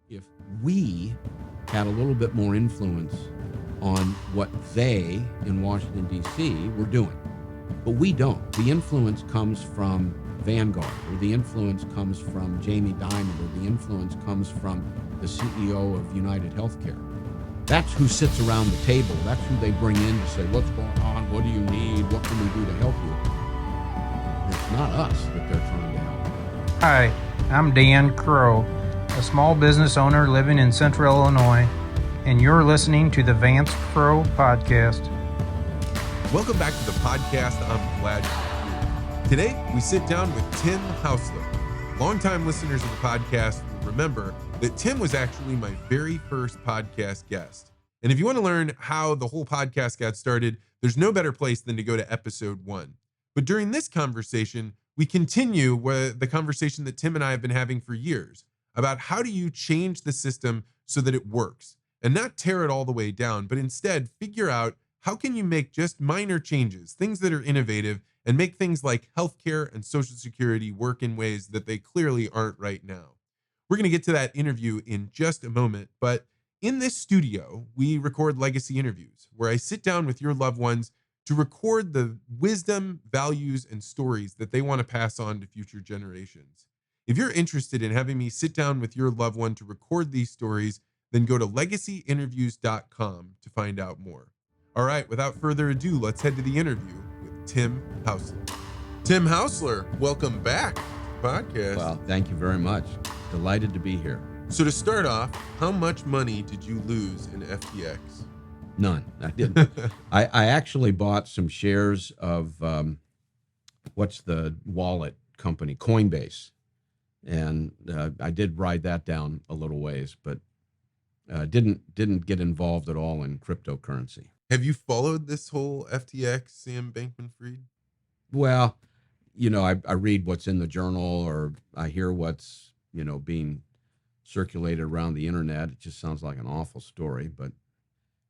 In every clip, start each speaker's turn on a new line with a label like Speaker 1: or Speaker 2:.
Speaker 1: if we had a little bit more influence on what they in Washington, D.C. were doing. But we don't. The influence comes from Vanguard, or the influence comes from Jamie Dimon, or the influence comes from the CEO of United Healthcare. That's who sits around the table. That's who they bring in to say, what's going on? What do you need? What can we do to help you? It's not us that they're trying to help.
Speaker 2: Hi, I'm Dan Crow, a small business owner living in Central Illinois, and you're listening to the Vance Crow Podcast.
Speaker 3: Welcome back to the podcast. I'm glad you're here. Today, we sit down with Tim Hosler. Longtime listeners of the podcast will remember that Tim was actually my very first podcast guest. And if you want to learn how the whole podcast got started, there's no better place than to go to episode 1. But during this conversation, we continue with the conversation that Tim and I have been having for years about how do you change the system so that it works and not tear it all the way down, but instead figure out how can you make just minor changes, things that are innovative, and make things like healthcare and Social Security work in ways that they clearly aren't right now. We're going to get to that interview in just a moment, but in this studio, we record legacy interviews where I sit down with your loved ones to record the wisdom, values, and stories that they want to pass on to future generations. If you're interested in having me sit down with your loved one to record these stories, then go to legacyinterviews.com to find out more. All right, without further ado, let's head to the interview with Tim Hosler. Tim Hosler, welcome back to the podcast.
Speaker 1: Well, thank you very much. Delighted to be here.
Speaker 3: So to start off, how much money did you lose in FTX?
Speaker 1: None. I didn't. I actually bought some shares of what's the wallet company, Coinbase, and I did ride that down a little ways, but didn't get involved at all in cryptocurrency.
Speaker 3: Have you followed this whole FTX, Sam Bankman-Fried?
Speaker 1: Well, I read what's in the journal, or I hear what's being circulated around the internet. It just sounds like an awful story, but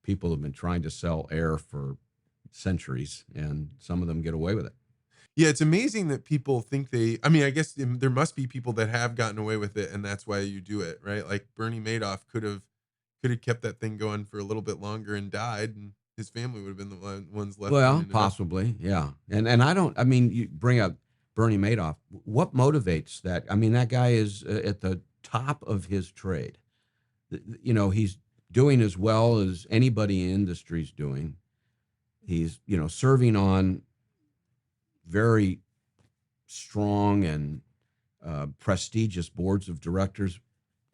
Speaker 1: people have been trying to sell air for centuries, and some of them get away with it.
Speaker 3: Yeah, it's amazing that people think I guess there must be people that have gotten away with it, and that's why you do it, right? Like Bernie Madoff could have kept that thing going for a little bit longer and died, and his family would have been the ones left.
Speaker 1: Well, possibly, yeah. And you bring up Bernie Madoff. What motivates that? I mean, that guy is at the top of his trade. He's doing as well as anybody in industry's doing. He's, serving on very strong and prestigious boards of directors.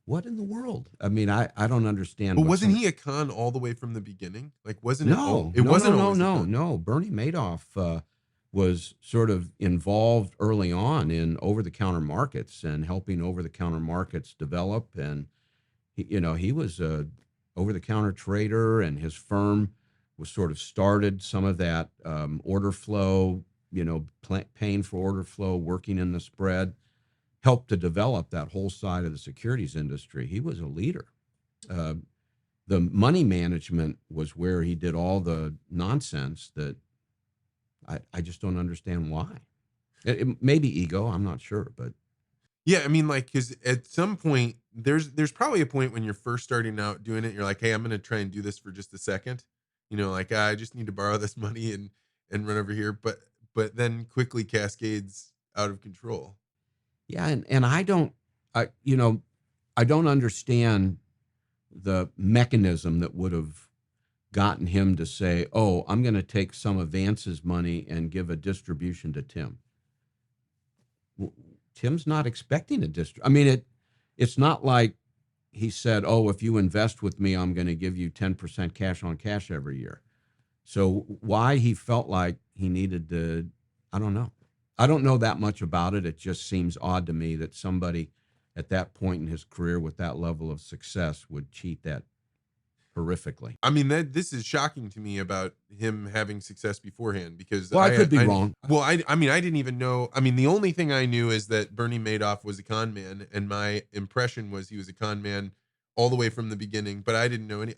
Speaker 1: What in the world? I mean, I don't understand.
Speaker 3: But wasn't he a con all the way from the beginning? Like, wasn't it?
Speaker 1: No, no. Bernie Madoff was sort of involved early on in over-the-counter markets and helping over-the-counter markets develop. And he was a over-the-counter trader, and his firm was sort of started some of that order flow, paying for order flow, working in the spread, helped to develop that whole side of the securities industry. He was a leader. The money management was where he did all the nonsense that I just don't understand why. It may be ego, I'm not sure, but
Speaker 3: yeah, I mean, like, because at some point there's probably a point when you're first starting out doing it. You're like, hey, I'm going to try and do this for just a second. I just need to borrow this money and run over here. But then quickly cascades out of control.
Speaker 1: Yeah, and I don't understand the mechanism that would have gotten him to say, "Oh, I'm going to take some of Vance's money and give a distribution to Tim." Tim's not expecting a distribution. I mean, it's not like he said, "Oh, if you invest with me, I'm going to give you 10% cash on cash every year." So why he felt like he needed to, I don't know. I don't know that much about it. It just seems odd to me that somebody at that point in his career with that level of success would cheat that horrifically.
Speaker 3: I mean, this is shocking to me about him having success beforehand, because
Speaker 1: I could be wrong.
Speaker 3: Well, I didn't even know. I mean, the only thing I knew is that Bernie Madoff was a con man, and my impression was he was a con man all the way from the beginning. But I didn't know any.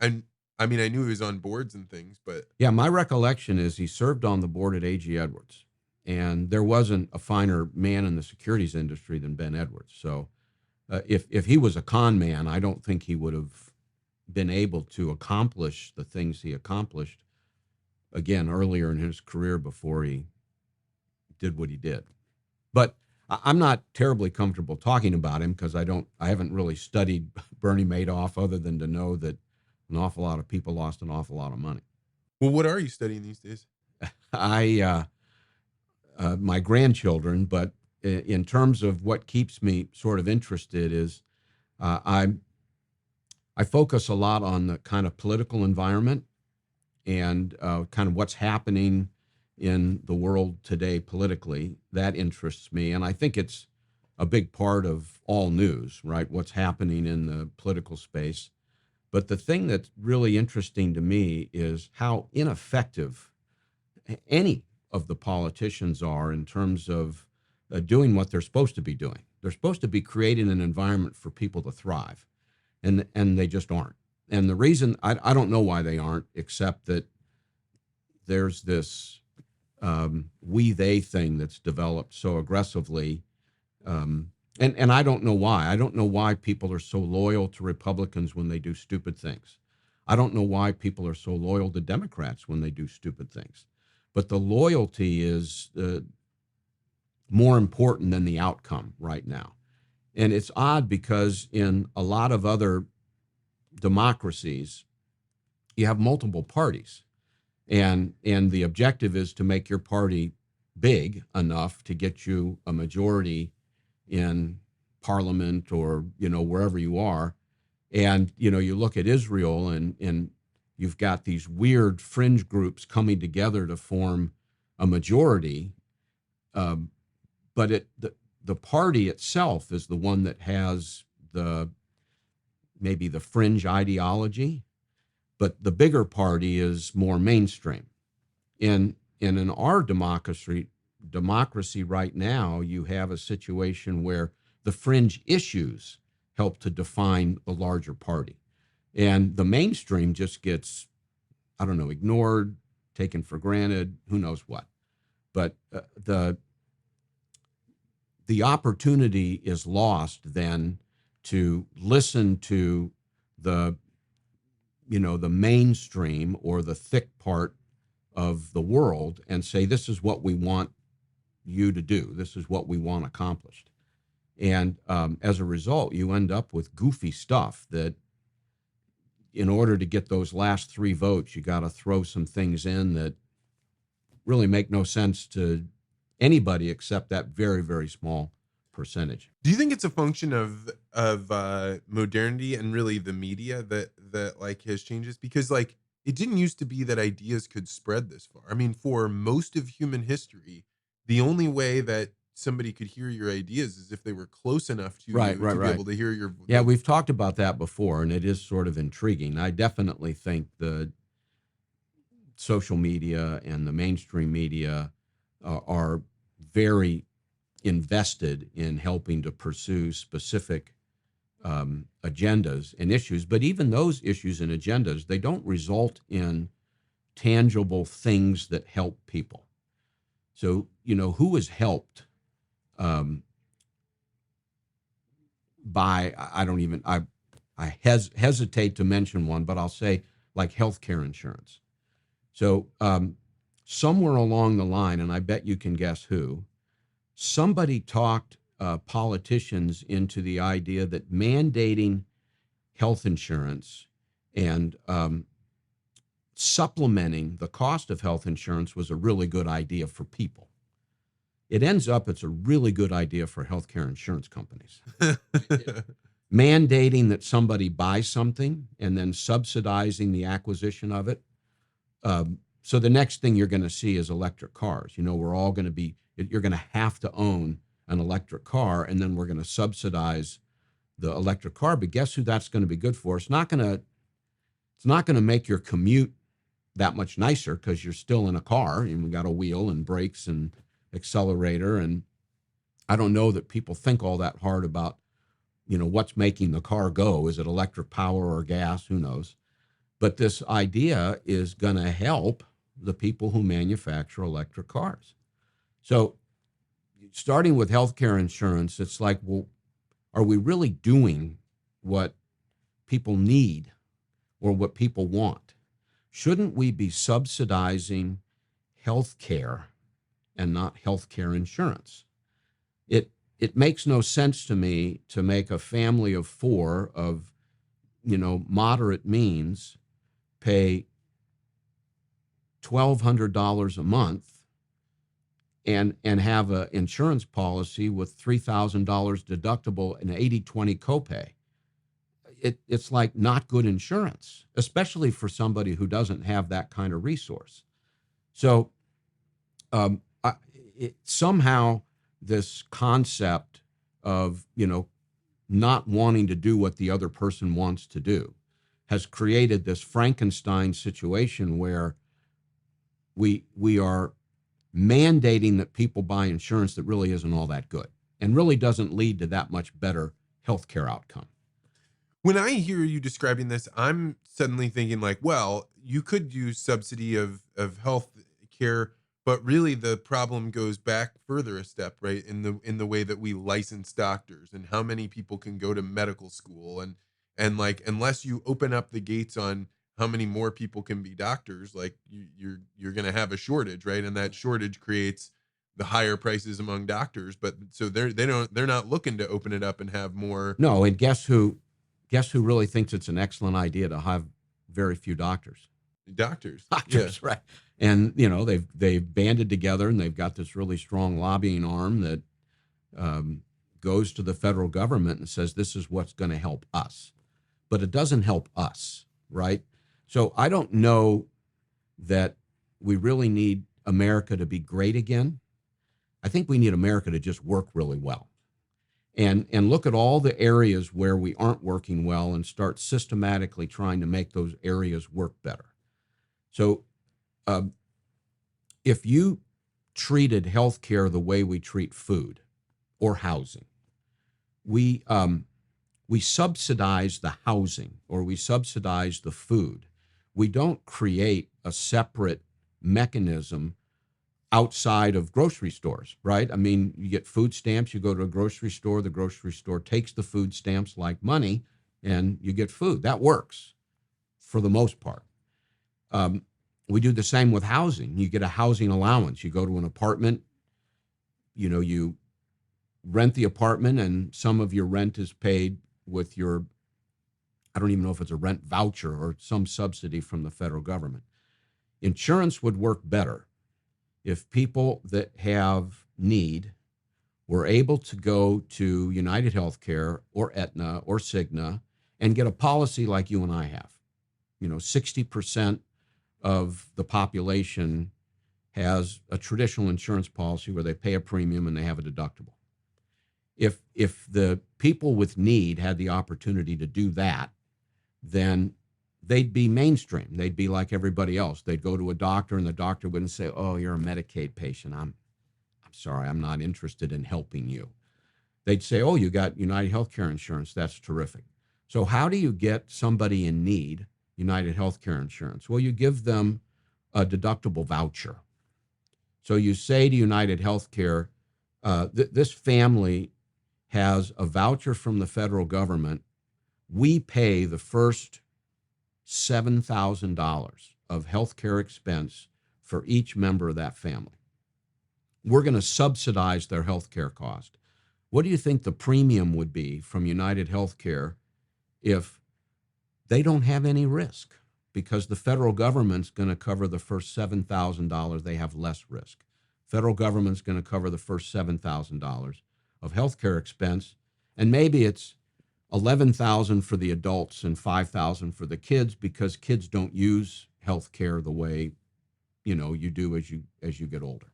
Speaker 3: I mean, I knew he was on boards and things, but
Speaker 1: yeah, my recollection is he served on the board at A.G. Edwards, and there wasn't a finer man in the securities industry than Ben Edwards. So if he was a con man, I don't think he would have been able to accomplish the things he accomplished again earlier in his career before he did what he did. But I'm not terribly comfortable talking about him because I haven't really studied Bernie Madoff other than to know that an awful lot of people lost an awful lot of money.
Speaker 3: Well, what are you studying these days?
Speaker 1: My grandchildren, but in terms of what keeps me sort of interested is I focus a lot on the kind of political environment and kind of what's happening in the world today politically. That interests me, and I think it's a big part of all news, right? What's happening in the political space. But the thing that's really interesting to me is how ineffective any of the politicians are in terms of doing what they're supposed to be doing. They're supposed to be creating an environment for people to thrive, and they just aren't. And the reason, I don't know why they aren't, except that there's this we-they thing that's developed so aggressively. And I don't know why. I don't know why people are so loyal to Republicans when they do stupid things. I don't know why people are so loyal to Democrats when they do stupid things. But the loyalty is more important than the outcome right now. And it's odd because in a lot of other democracies, you have multiple parties. And the objective is to make your party big enough to get you a majority in parliament or, wherever you are. And, you look at Israel and you've got these weird fringe groups coming together to form a majority. But the party itself is the one that has maybe the fringe ideology, but the bigger party is more mainstream. And in our democracy right now, you have a situation where the fringe issues help to define the larger party. And the mainstream just gets, ignored, taken for granted, who knows what. But the opportunity is lost then to listen to the mainstream or the thick part of the world and say, this is what we want you to do. This is what we want accomplished. And as a result, you end up with goofy stuff that in order to get those last 3 votes, you got to throw some things in that really make no sense to anybody except that very, very small percentage.
Speaker 3: Do you think it's a function of modernity and really the media that like has changes? Because like it didn't used to be that ideas could spread this far. I mean, for most of human history, the only way that somebody could hear your ideas is if they were close enough to you to be able to hear your.
Speaker 1: Yeah, we've talked about that before, and it is sort of intriguing. I definitely think the social media and the mainstream media are very invested in helping to pursue specific agendas and issues. But even those issues and agendas, they don't result in tangible things that help people. So, who is helped by, I hesitate to mention one, but I'll say like healthcare insurance. So somewhere along the line, and I bet you can guess who, somebody talked politicians into the idea that mandating health insurance and supplementing the cost of health insurance was a really good idea for people. It ends up it's a really good idea for healthcare insurance companies. Mandating that somebody buy something and then subsidizing the acquisition of it. So the next thing you're going to see is electric cars. We're all going to be, you're going to have to own an electric car, and then we're going to subsidize the electric car. But guess who that's going to be good for? It's not going to make your commute that much nicer because you're still in a car and we got a wheel and brakes and accelerator. And I don't know that people think all that hard about, what's making the car go. Is it electric power or gas? Who knows? But this idea is going to help the people who manufacture electric cars. So starting with healthcare insurance, it's like, well, are we really doing what people need or what people want? Shouldn't we be subsidizing health care and not health care insurance? It makes no sense to me to make a family of four of, moderate means pay $1,200 a month and have an insurance policy with $3,000 deductible and 80/20 copay. It's like not good insurance, especially for somebody who doesn't have that kind of resource. So somehow this concept of, not wanting to do what the other person wants to do has created this Frankenstein situation where we are mandating that people buy insurance that really isn't all that good and really doesn't lead to that much better healthcare outcome.
Speaker 3: When I hear you describing this, I'm suddenly thinking like, well, you could use subsidy of health care, but really the problem goes back further a step, right? In the way that we license doctors and how many people can go to medical school, and like, unless you open up the gates on how many more people can be doctors, like you're going to have a shortage, right? And that shortage creates the higher prices among doctors, but so they're not looking to open it up and have more
Speaker 1: No, and guess who really thinks it's an excellent idea to have very few doctors?
Speaker 3: doctors.
Speaker 1: Doctors, right? And they've banded together and they've got this really strong lobbying arm that goes to the federal government and says this is what's going to help us, but it doesn't help us, right? So I don't know that we really need America to be great again. I think we need America to just work really well. And look at all the areas where we aren't working well and start systematically trying to make those areas work better. So if you treated healthcare the way we treat food or housing, we subsidize the housing or we subsidize the food. We don't create a separate mechanism outside of grocery stores, right? I mean, you get food stamps, you go to a grocery store, the grocery store takes the food stamps like money, and you get food. That works for the most part. We do the same with housing. You get a housing allowance. You go to an apartment, you rent the apartment, and some of your rent is paid with your, I don't even know if it's a rent voucher or some subsidy from the federal government. Insurance would work better if people that have need were able to go to United Healthcare or Aetna or Cigna and get a policy like you and I have. 60% of the population has a traditional insurance policy where they pay a premium and they have a deductible. If the people with need had the opportunity to do that, then they'd be mainstream. They'd be like everybody else. They'd go to a doctor and the doctor wouldn't say, "Oh, you're a Medicaid patient. I'm sorry, I'm not interested in helping you." They'd say, "Oh, you got United Healthcare insurance. That's terrific." So how do you get somebody in need United Healthcare insurance? Well, you give them a deductible voucher. So you say to United Healthcare, this family has a voucher from the federal government. We pay the first $7,000 of healthcare expense for each member of that family. We're going to subsidize their healthcare cost. What do you think the premium would be from United Healthcare if they don't have any risk? Because the federal government's going to cover the first $7,000, they have less risk. Federal government's going to cover the first $7,000 of healthcare expense, and maybe it's $11,000 for the adults and $5,000 for the kids, because kids don't use health care the way you do as you get older.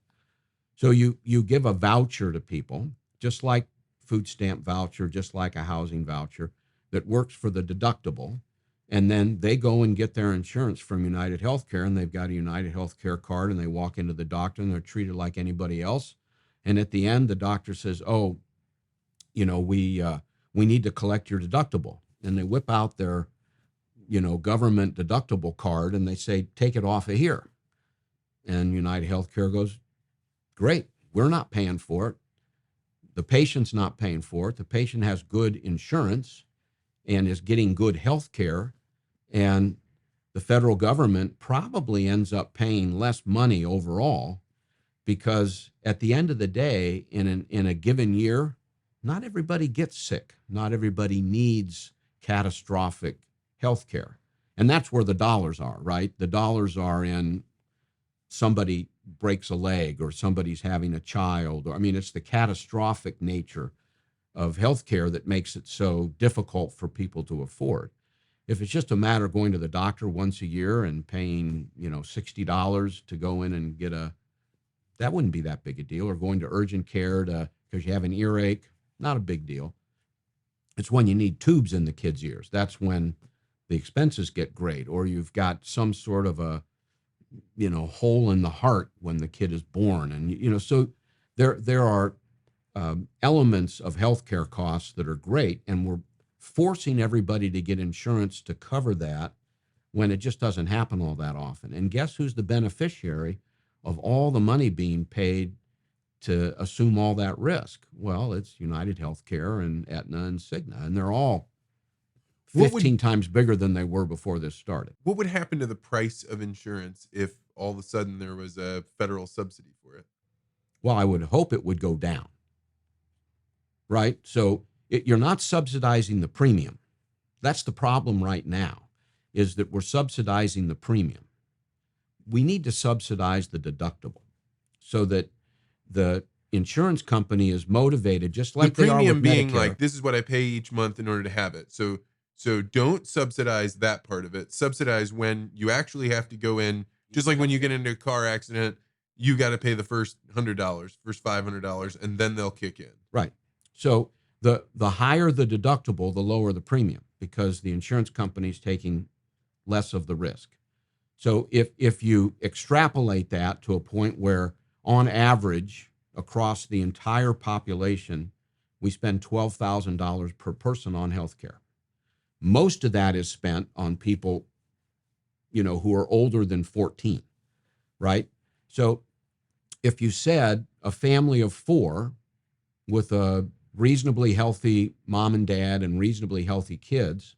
Speaker 1: So you give a voucher to people, just like food stamp voucher, just like a housing voucher, that works for the deductible, and then they go and get their insurance from United Healthcare, and they've got a United Healthcare card, and they walk into the doctor and they're treated like anybody else. And at the end, the doctor says, "Oh, we need to collect your deductible." And they whip out their, government deductible card and they say, "Take it off of here." And United Healthcare goes, "Great, we're not paying for it. the patient's not paying for it. The patient has good insurance and is getting good health care, and the federal government probably ends up paying less money overall, because at the end of the day, in a given year, not everybody gets sick. Not everybody needs catastrophic health care. And that's where the dollars are, right? The dollars are in somebody breaks a leg or somebody's having a child. Or, I mean, it's the catastrophic nature of healthcare that makes it so difficult for people to afford. If it's just a matter of going to the doctor once a year and paying, $60 to go in and get that wouldn't be that big a deal. Or going to urgent care because you have an earache, not a big deal. It's when you need tubes in the kids' ears. That's when the expenses get great. Or you've got some sort of a, hole in the heart when the kid is born. And, so there are elements of healthcare costs that are great. And we're forcing everybody to get insurance to cover that when it just doesn't happen all that often. And guess who's the beneficiary of all the money being paid to assume all that risk? Well, it's United Healthcare and Aetna and Cigna, and they're all 15 times bigger than they were before this started.
Speaker 3: What would happen to the price of insurance if all of a sudden there was a federal subsidy for it?
Speaker 1: Well, I would hope it would go down, right? So you're not subsidizing the premium. That's the problem right now, is that we're subsidizing the premium. We need to subsidize the deductible so that the insurance company is motivated, just like
Speaker 3: the
Speaker 1: they are with
Speaker 3: premium being
Speaker 1: Medicare.
Speaker 3: Like, this is what I pay each month in order to have it. So don't subsidize that part of it. Subsidize when you actually have to go in. Just like when you get into a car accident, you got to pay the first $100, first $500, and then they'll kick in.
Speaker 1: Right. So the higher the deductible, the lower the premium, because the insurance company's taking less of the risk. So if you extrapolate that to a point where, on average, across the entire population, we spend $12,000 per person on healthcare. Most of that is spent on people, who are older than 14, right? So if you said a family of 4 with a reasonably healthy mom and dad and reasonably healthy kids,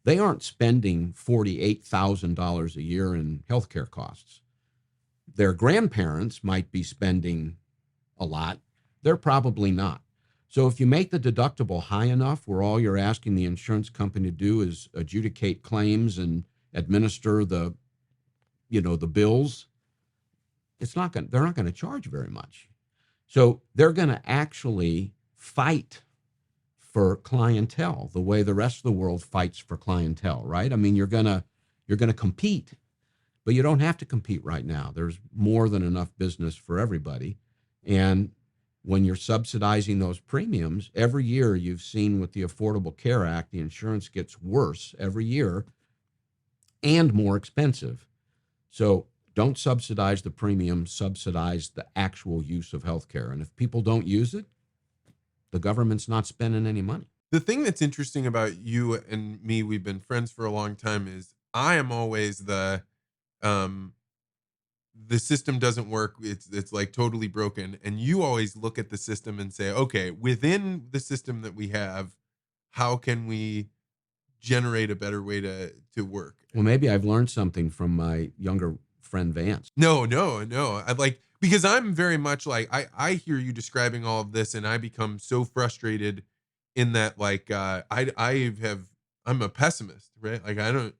Speaker 1: they aren't spending $48,000 a year in healthcare costs. Their grandparents might be spending a lot. They're probably not. So if you make the deductible high enough where all you're asking the insurance company to do is adjudicate claims and administer the bills, they're not going to charge very much. So they're going to actually fight for clientele the way the rest of the world fights for clientele, right? I mean, you're going to compete, but you don't have to compete right now. There's more than enough business for everybody. And when you're subsidizing those premiums, every year you've seen with the Affordable Care Act, the insurance gets worse every year and more expensive. So don't subsidize the premium, subsidize the actual use of healthcare. And if people don't use it, the government's not spending any money.
Speaker 3: The thing that's interesting about you and me, we've been friends for a long time, is I am always the system doesn't work. It's like totally broken. And you always look at the system and say, okay, within the system that we have, how can we generate a better way to work?
Speaker 1: Well, maybe I've learned something from my younger friend Vance.
Speaker 3: No. Because I'm very much like, I hear you describing all of this and I become so frustrated in that, like, I'm a pessimist, right? Like,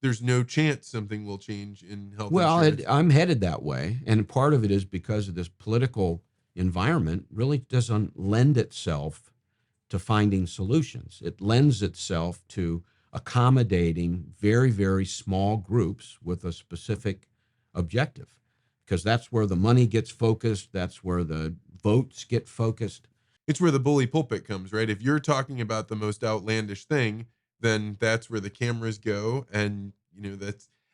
Speaker 3: there's no chance something will change in health insurance.
Speaker 1: I'm headed that way. And part of it is because of this political environment really doesn't lend itself to finding solutions. It lends itself to accommodating very, very small groups with a specific objective, because that's where the money gets focused. That's where the votes get focused.
Speaker 3: It's where the bully pulpit comes, right? If you're talking about the most outlandish thing, then that's where the cameras go. And,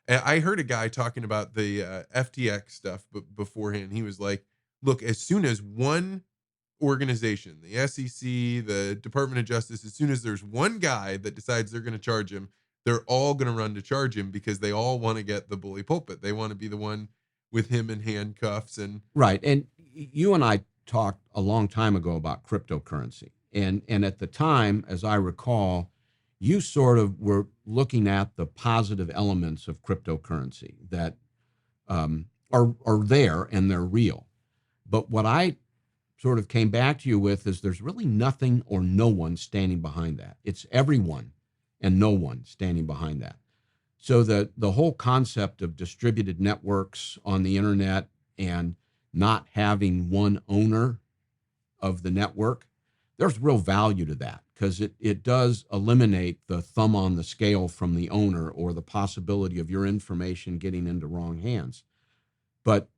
Speaker 3: I heard a guy talking about the FTX stuff beforehand. He was like, look, as soon as one organization, the SEC, the Department of Justice, as soon as there's one guy that decides they're going to charge him, they're all going to run to charge him because they all want to get the bully pulpit. They want to be the one with him in handcuffs. And
Speaker 1: right. And you and I talked a long time ago about cryptocurrency. And at the time, as I recall, you sort of were looking at the positive elements of cryptocurrency that are there and they're real. But what I sort of came back to you with is there's really nothing or no one standing behind that. It's everyone and no one standing behind that. So the whole concept of distributed networks on the internet and not having one owner of the network, there's real value to that because it does eliminate the thumb on the scale from the owner or the possibility of your information getting into wrong hands. But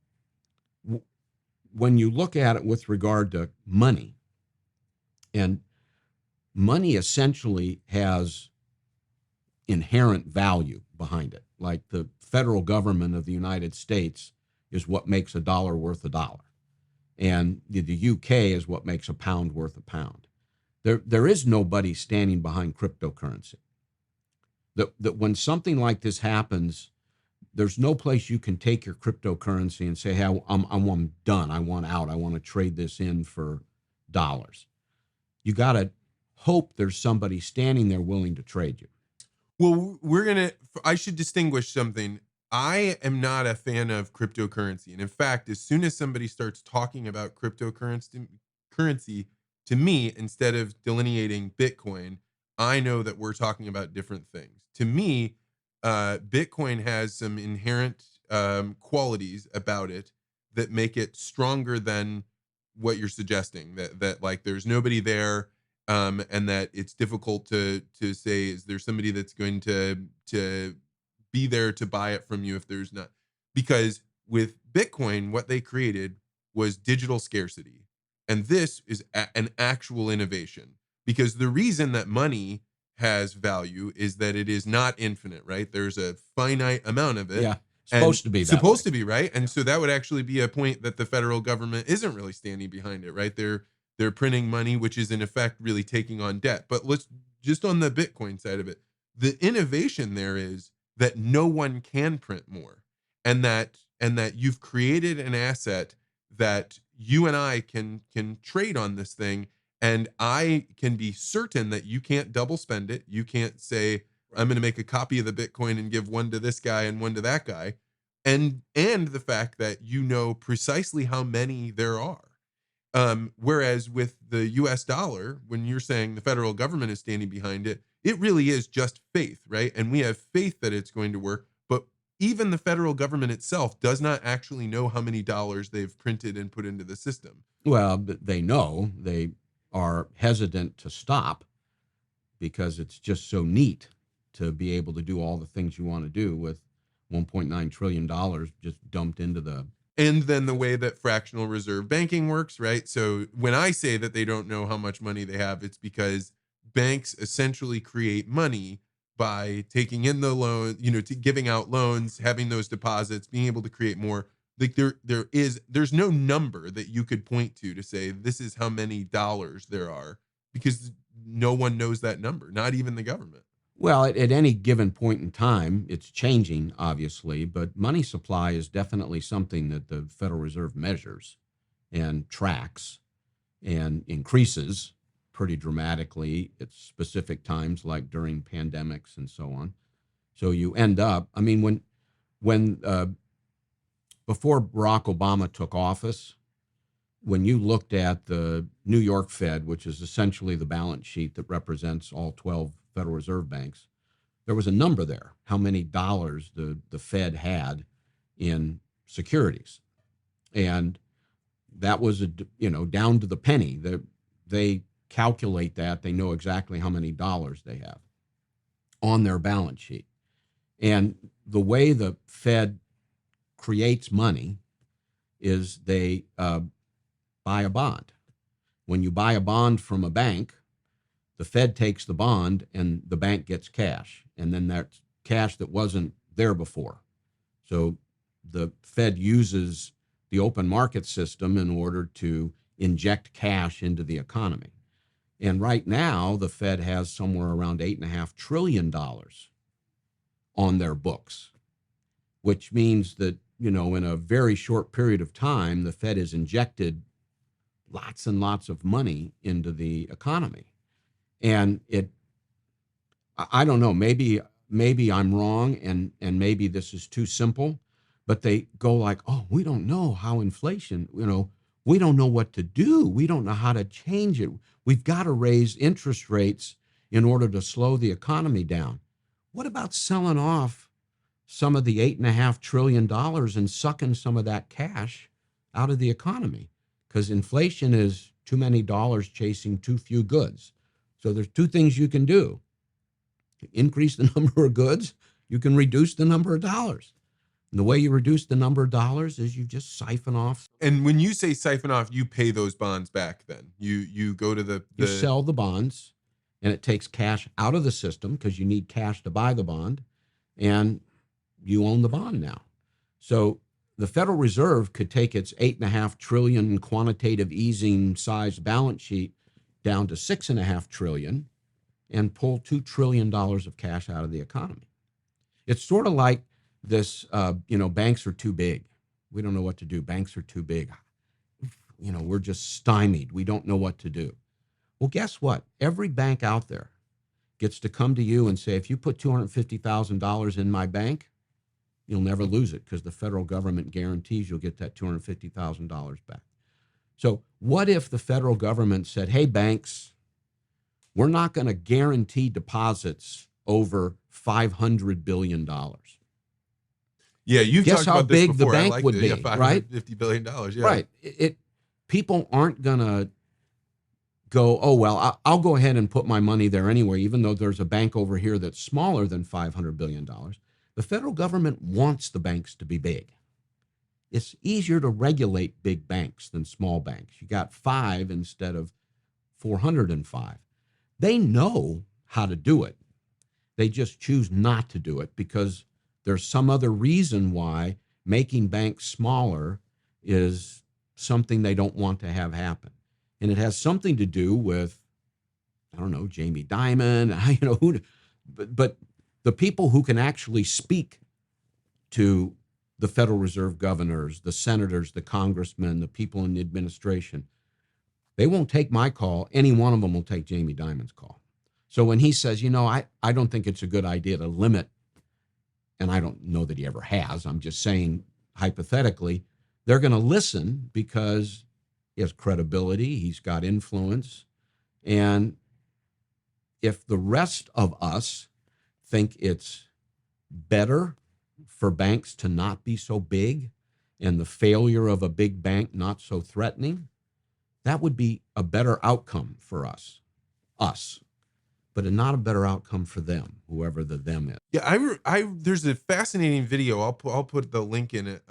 Speaker 1: when you look at it with regard to money, and money essentially has inherent value behind it, like the federal government of the United States is what makes a dollar worth a dollar. And the UK is what makes a pound worth a pound. There is nobody standing behind cryptocurrency. That when something like this happens, there's no place you can take your cryptocurrency and say, hey, I'm done. I want out. I want to trade this in for dollars. You got to hope there's somebody standing there willing to trade you.
Speaker 3: Well, I should distinguish something. I am not a fan of cryptocurrency. And in fact, as soon as somebody starts talking about cryptocurrency to me, instead of delineating Bitcoin, I know that we're talking about different things. To me, Bitcoin has some inherent qualities about it that make it stronger than what you're suggesting, that like there's nobody there, and that it's difficult to say, is there somebody that's going to be there to buy it from you if there's not? Because with Bitcoin, what they created was digital scarcity. And this is an actual innovation, because the reason that money has value is that it is not infinite, right? There's a finite amount of it.
Speaker 1: Yeah, supposed to be that
Speaker 3: supposed
Speaker 1: way.
Speaker 3: to be, right? And so that would actually be a point that the federal government isn't really standing behind it, right? They're printing money, which is in effect really taking on debt. But let's just on the Bitcoin side of it, the innovation there is that no one can print more, and that you've created an asset that you and I can trade on this thing, and I can be certain that you can't double spend it. You can't say, I'm going to make a copy of the Bitcoin and give one to this guy and one to that guy. And the fact that you know precisely how many there are. Whereas with the US dollar, when you're saying the federal government is standing behind it, it really is just faith, right? And we have faith that it's going to work. But even the federal government itself does not actually know how many dollars they've printed and put into the system.
Speaker 1: Well, they know. They are hesitant to stop because it's just so neat to be able to do all the things you want to do with $1.9 trillion just dumped into the...
Speaker 3: And then the way that fractional reserve banking works, right? So when I say that they don't know how much money they have, it's because banks essentially create money by taking in the loan, giving out loans, having those deposits, being able to create more. Like there's no number that you could point to say this is how many dollars there are, because no one knows that number, not even the government.
Speaker 1: Well, at any given point in time, it's changing, obviously, but money supply is definitely something that the Federal Reserve measures and tracks and increases pretty dramatically at specific times, like during pandemics and so on. So you end up, I mean, when before Barack Obama took office, when you looked at the New York Fed, which is essentially the balance sheet that represents all 12 Federal Reserve banks, there was a number there, how many dollars the Fed had in securities. And that was, down to the penny. They calculate that. They know exactly how many dollars they have on their balance sheet. And the way the Fed creates money is they buy a bond. When you buy a bond from a bank, the Fed takes the bond and the bank gets cash. And then that's cash that wasn't there before. So the Fed uses the open market system in order to inject cash into the economy. And right now, the Fed has somewhere around $8.5 trillion on their books, which means that, in a very short period of time, the Fed has injected lots and lots of money into the economy. And I don't know, maybe I'm wrong, and maybe this is too simple, but they go like, oh, we don't know how inflation, we don't know what to do. We don't know how to change it. We've got to raise interest rates in order to slow the economy down. What about selling off some of the $8.5 trillion and sucking some of that cash out of the economy? Because inflation is too many dollars chasing too few goods. So there's two things you can do. Increase the number of goods, you can reduce the number of dollars. And the way you reduce the number of dollars is you just siphon off.
Speaker 3: And when you say siphon off, you pay those bonds back then. You go to
Speaker 1: You sell the bonds, and it takes cash out of the system because you need cash to buy the bond, and you own the bond now. So the Federal Reserve could take its $8.5 trillion quantitative easing sized balance sheet down to $6.5 trillion and pull $2 trillion of cash out of the economy. It's sort of like this, banks are too big. We don't know what to do. Banks are too big. We're just stymied. We don't know what to do. Well, guess what? Every bank out there gets to come to you and say, if you put $250,000 in my bank, you'll never lose it because the federal government guarantees you'll get that $250,000 back. So what if the federal government said, hey, banks, we're not going to guarantee deposits over $500 billion.
Speaker 3: Yeah, you've
Speaker 1: Guess
Speaker 3: talked
Speaker 1: how
Speaker 3: about this
Speaker 1: big the
Speaker 3: before.
Speaker 1: bank would be, right?
Speaker 3: $550 billion, yeah.
Speaker 1: Right. People aren't going to go, oh, well, I'll go ahead and put my money there anyway, even though there's a bank over here that's smaller than $500 billion. The federal government wants the banks to be big. It's easier to regulate big banks than small banks. You got 5 instead of 405. They know how to do it. They just choose not to do it because there's some other reason why making banks smaller is something they don't want to have happen. And it has something to do with, I don't know, Jamie Dimon, but the people who can actually speak to the Federal Reserve governors, the senators, the congressmen, the people in the administration, they won't take my call. Any one of them will take Jamie Dimon's call. So when he says, I don't think it's a good idea to limit, and I don't know that he ever has, I'm just saying hypothetically, they're going to listen because he has credibility, he's got influence. And if the rest of us think it's better for banks to not be so big and the failure of a big bank not so threatening, that would be a better outcome for us, but not a better outcome for them, whoever the them is.
Speaker 3: Yeah, there's a fascinating video. I'll put the link in it.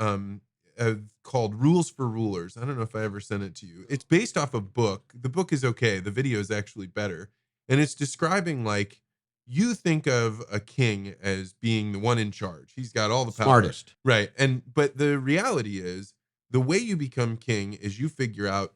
Speaker 3: Called Rules for Rulers. I don't know if I ever sent it to you. It's based off a book. The book is okay. The video is actually better, and it's describing like you think of a king as being the one in charge. He's got all the power.
Speaker 1: Smartest,
Speaker 3: right? But the reality is the way you become king is you figure out,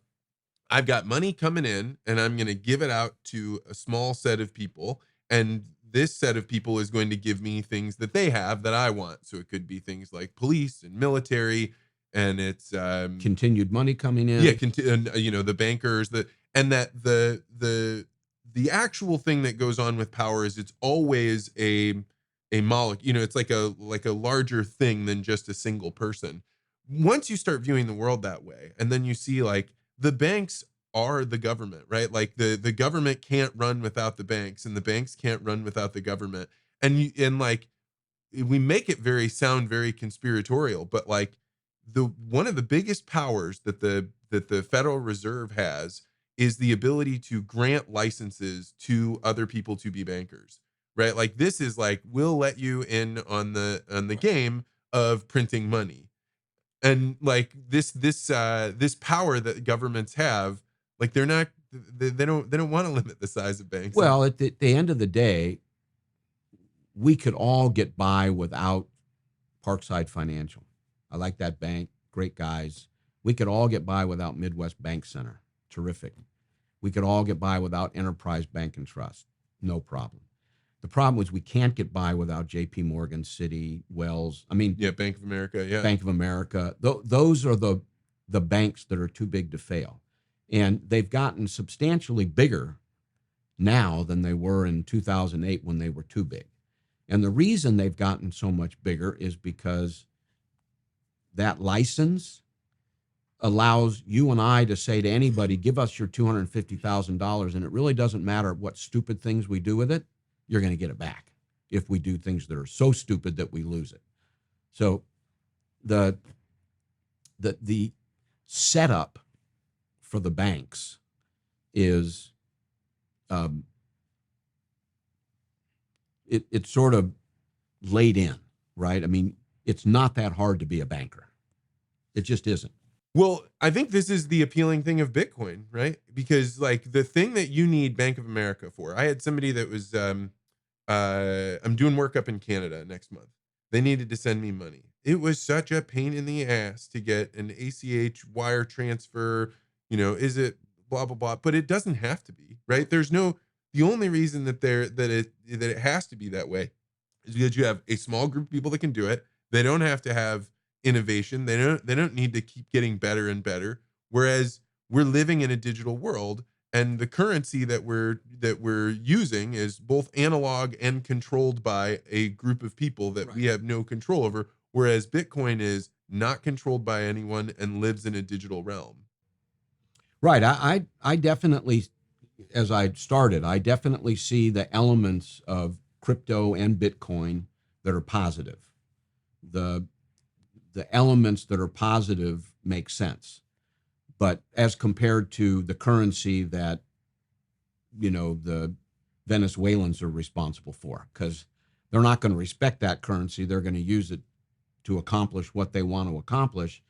Speaker 3: I've got money coming in and I'm going to give it out to a small set of people. And this set of people is going to give me things that they have that I want. So it could be things like police and military, and it's
Speaker 1: continued money coming in.
Speaker 3: Yeah. The bankers, the actual thing that goes on with power is it's always a molecule, it's like a larger thing than just a single person. Once you start viewing the world that way, and then you see like, the banks are the government, right? Like the government can't run without the banks, and the banks can't run without the government. And we make it sound very conspiratorial, but like one of the biggest powers that the Federal Reserve has is the ability to grant licenses to other people to be bankers, right? Like this is like, we'll let you in on the game of printing money. And like this power that governments have, like they don't want to limit the size of banks.
Speaker 1: Well, at the end of the day, we could all get by without Parkside Financial. I like that bank, great guys. We could all get by without Midwest Bank Center, terrific. We could all get by without Enterprise Bank and Trust, no problem. The problem is we can't get by without J.P. Morgan, Citi, Wells.
Speaker 3: Bank of America. Yeah,
Speaker 1: Bank of America. Those are the banks that are too big to fail. And they've gotten substantially bigger now than they were in 2008 when they were too big. And the reason they've gotten so much bigger is because that license allows you and I to say to anybody, give us your $250,000, and it really doesn't matter what stupid things we do with it, you're going to get it back if we do things that are so stupid that we lose it. So the setup for the banks is it's sort of laid in, right? I mean, it's not that hard to be a banker. It just isn't.
Speaker 3: Well, I think this is the appealing thing of Bitcoin, right? Because like the thing that you need Bank of America for, I had somebody that was, I'm doing work up in Canada next month. They needed to send me money. It was such a pain in the ass to get an ACH wire transfer. Is it blah blah blah? But it doesn't have to be, right? The only reason that it has to be that way is because you have a small group of people that can do it. They don't have to have innovation. They don't need to keep getting better and better. Whereas we're living in a digital world, and the currency that we're using is both analog and controlled by a group of people that we have no control over. Whereas Bitcoin is not controlled by anyone and lives in a digital realm.
Speaker 1: Right. I definitely, as I started, I definitely see the elements of crypto and Bitcoin that are positive. The elements that are positive make sense. But as compared to the currency that, the Venezuelans are responsible for, because they're not going to respect that currency. They're going to use it to accomplish what they want to accomplish.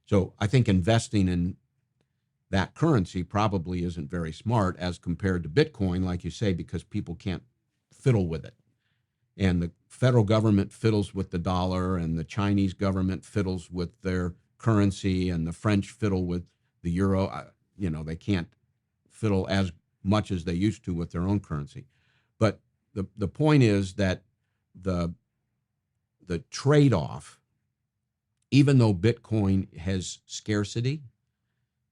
Speaker 1: So I think investing in that currency probably isn't very smart as compared to Bitcoin, like you say, because people can't fiddle with it. And the federal government fiddles with the dollar, and the Chinese government fiddles with their currency, and the French fiddle with the euro. They can't fiddle as much as they used to with their own currency. But the point is that the trade-off, even though Bitcoin has scarcity,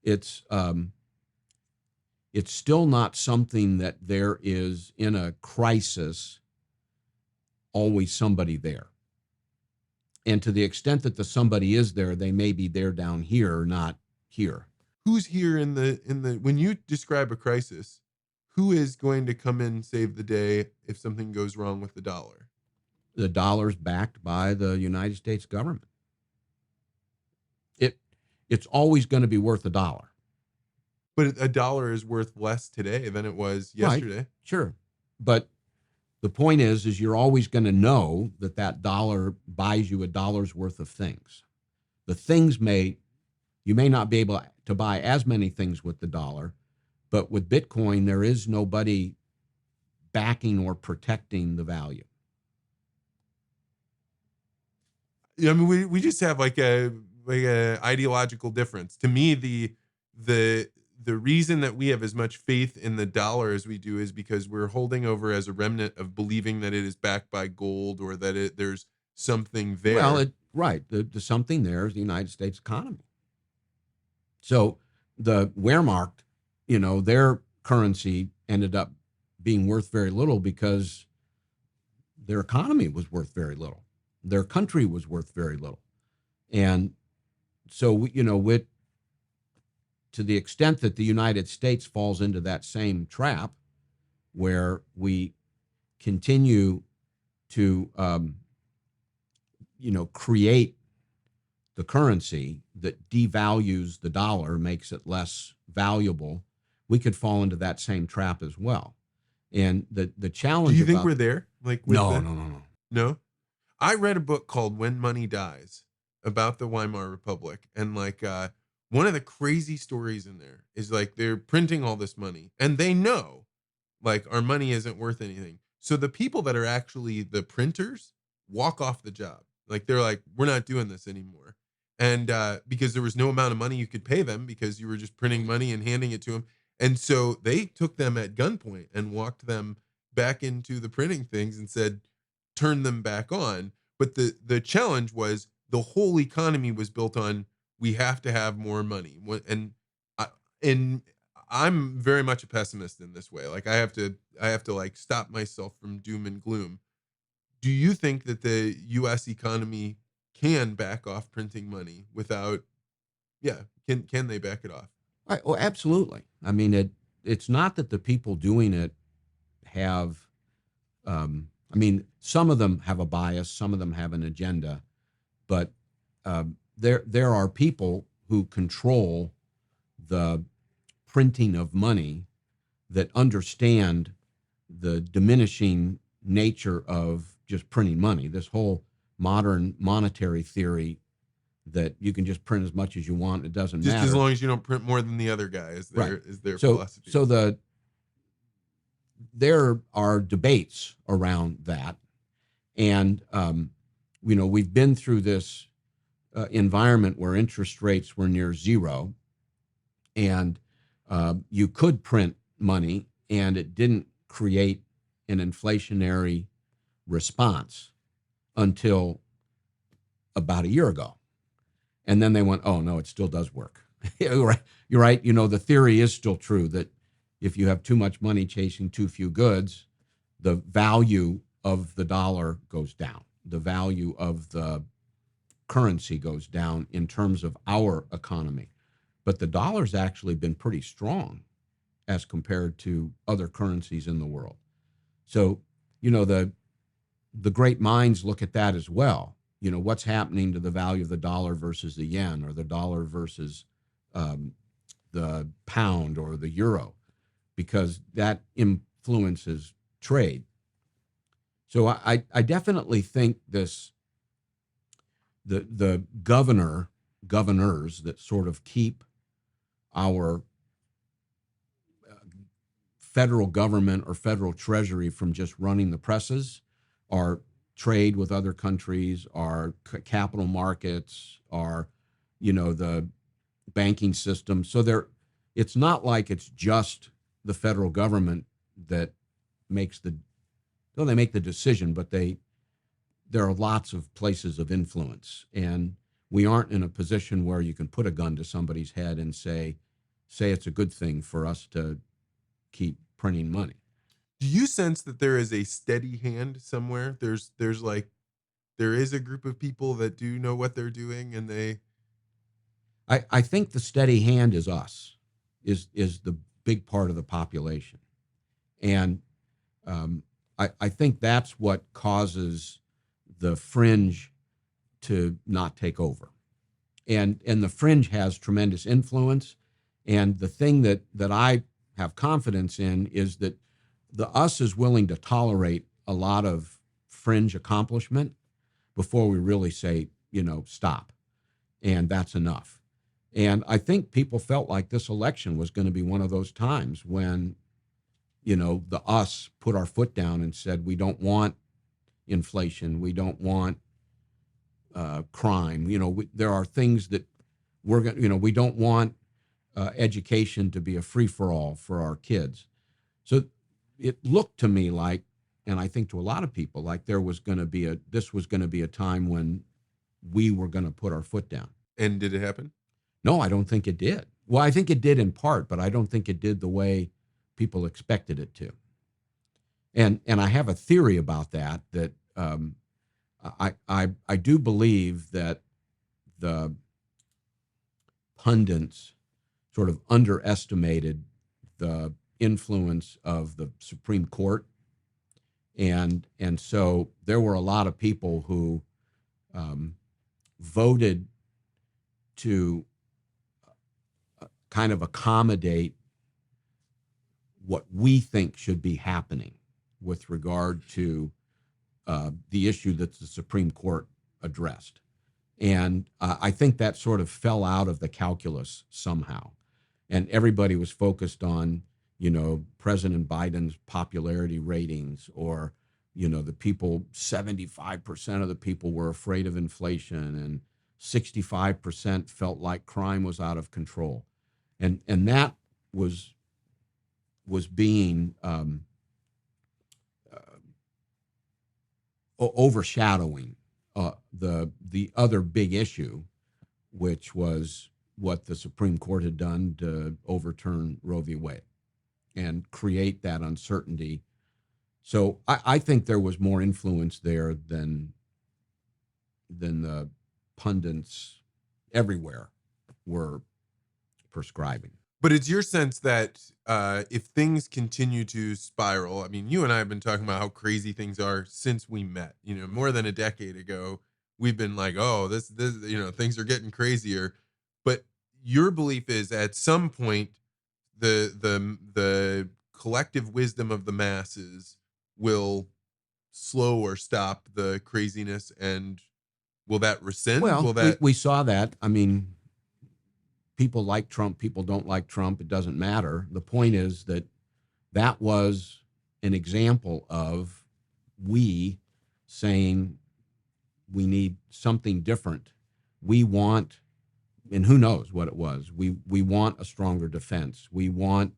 Speaker 1: it's still not something that there is in a crisis always somebody there. And to the extent that the somebody is there, they may be there down here, not here.
Speaker 3: Who's here in the when you describe a crisis, who is going to come in and save the day if something goes wrong with the dollar?
Speaker 1: The dollar's backed by the United States government. It's always going to be worth $1.
Speaker 3: But a dollar is worth less today than it was yesterday.
Speaker 1: Right, sure. But the point is you're always going to know that dollar buys you $1's worth of things. The things you may not be able to buy as many things with the dollar, but with Bitcoin, there is nobody backing or protecting the value.
Speaker 3: I mean, we just have like a ideological difference. To me, the reason that we have as much faith in the dollar as we do is because we're holding over as a remnant of believing that it is backed by gold, or that there's something there.
Speaker 1: Well, the something there is the United States economy. So the Wehrmacht, their currency ended up being worth very little because their economy was worth very little. Their country was worth very little. And so, to the extent that the United States falls into that same trap where we continue to, create the currency that devalues the dollar, makes it less valuable, we could fall into that same trap as well. And the challenge.
Speaker 3: Do you think we're there?
Speaker 1: No.
Speaker 3: No. I read a book called When Money Dies about the Weimar Republic, and one of the crazy stories in there is they're printing all this money, and they know our money isn't worth anything. So the people that are actually the printers walk off the job. They're like, we're not doing this anymore. And because there was no amount of money you could pay them because you were just printing money and handing it to them. And so they took them at gunpoint and walked them back into the printing things and said, turn them back on. But the challenge was the whole economy was built on, we have to have more money. And I'm very much a pessimist in this way. Like I have to like stop myself from doom and gloom. Do you think that the US economy can back off printing money without, yeah, can they back it off?
Speaker 1: Oh, absolutely. I mean, it's not that the people doing it have. I mean, some of them have a bias, some of them have an agenda, but there are people who control the printing of money that understand the diminishing nature of just printing money. This whole modern monetary theory that you can just print as much as you want, it doesn't
Speaker 3: Just as
Speaker 1: matter.
Speaker 3: long as you don't print more than the other guy
Speaker 1: Right.
Speaker 3: is their
Speaker 1: So
Speaker 3: philosophy.
Speaker 1: there are debates around that, and we've been through this environment where interest rates were near zero, and you could print money, and it didn't create an inflationary response until about a year ago. And then they went, oh, no, it still does work. You're right. You're right. The theory is still true that if you have too much money chasing too few goods, the value of the dollar goes down. The value of the currency goes down in terms of our economy. But the dollar's actually been pretty strong as compared to other currencies in the world. So, the great minds look at that as well. What's happening to the value of the dollar versus the yen, or the dollar versus the pound or the euro, because that influences trade. So I definitely think the governors that sort of keep our federal government or federal treasury from just running the presses are trade with other countries, our capital markets, our the banking system. So it's not like it's just the federal government that makes they make the decision, but there are lots of places of influence, and we aren't in a position where you can put a gun to somebody's head and say it's a good thing for us to keep printing money.
Speaker 3: Do you sense that there is a steady hand somewhere? There is a group of people that do know what they're doing, and
Speaker 1: I think the steady hand is us, is the big part of the population, and I think that's what causes the fringe to not take over, and the fringe has tremendous influence, and the thing that I have confidence in is that the us is willing to tolerate a lot of fringe accomplishment before we really say, stop, and that's enough. And I think people felt like this election was going to be one of those times when, the us put our foot down and said, we don't want inflation, we don't want crime. There are things that we're going. We don't want education to be a free for all for our kids. So it looked to me like, and I think to a lot of people, like this was going to be a time when we were going to put our foot down.
Speaker 3: And did it happen?
Speaker 1: No, I don't think it did. Well, I think it did in part, but I don't think it did the way people expected it to. And I have a theory about that I do believe that the pundits sort of underestimated the influence of the Supreme Court, and so there were a lot of people who voted to kind of accommodate what we think should be happening with regard to the issue that the Supreme Court addressed. And I think that sort of fell out of the calculus somehow. And everybody was focused on, President Biden's popularity ratings, or, the people, 75% of the people were afraid of inflation, and 65% felt like crime was out of control. And that was being overshadowing the other big issue, which was what the Supreme Court had done to overturn Roe v. Wade and create that uncertainty. So I think there was more influence there than the pundits everywhere were prescribing.
Speaker 3: But it's your sense that if things continue to spiral, I mean, you and I have been talking about how crazy things are since we met. More than a decade ago, we've been like, oh, this, things are getting crazier. But your belief is at some point, the collective wisdom of the masses will slow or stop the craziness, and will that rescind?
Speaker 1: Well,
Speaker 3: Will that?
Speaker 1: we saw that. I mean, people like Trump, people don't like Trump. It doesn't matter. The point is that was an example of we saying we need something different. We want, and who knows what it was. We want a stronger defense. We want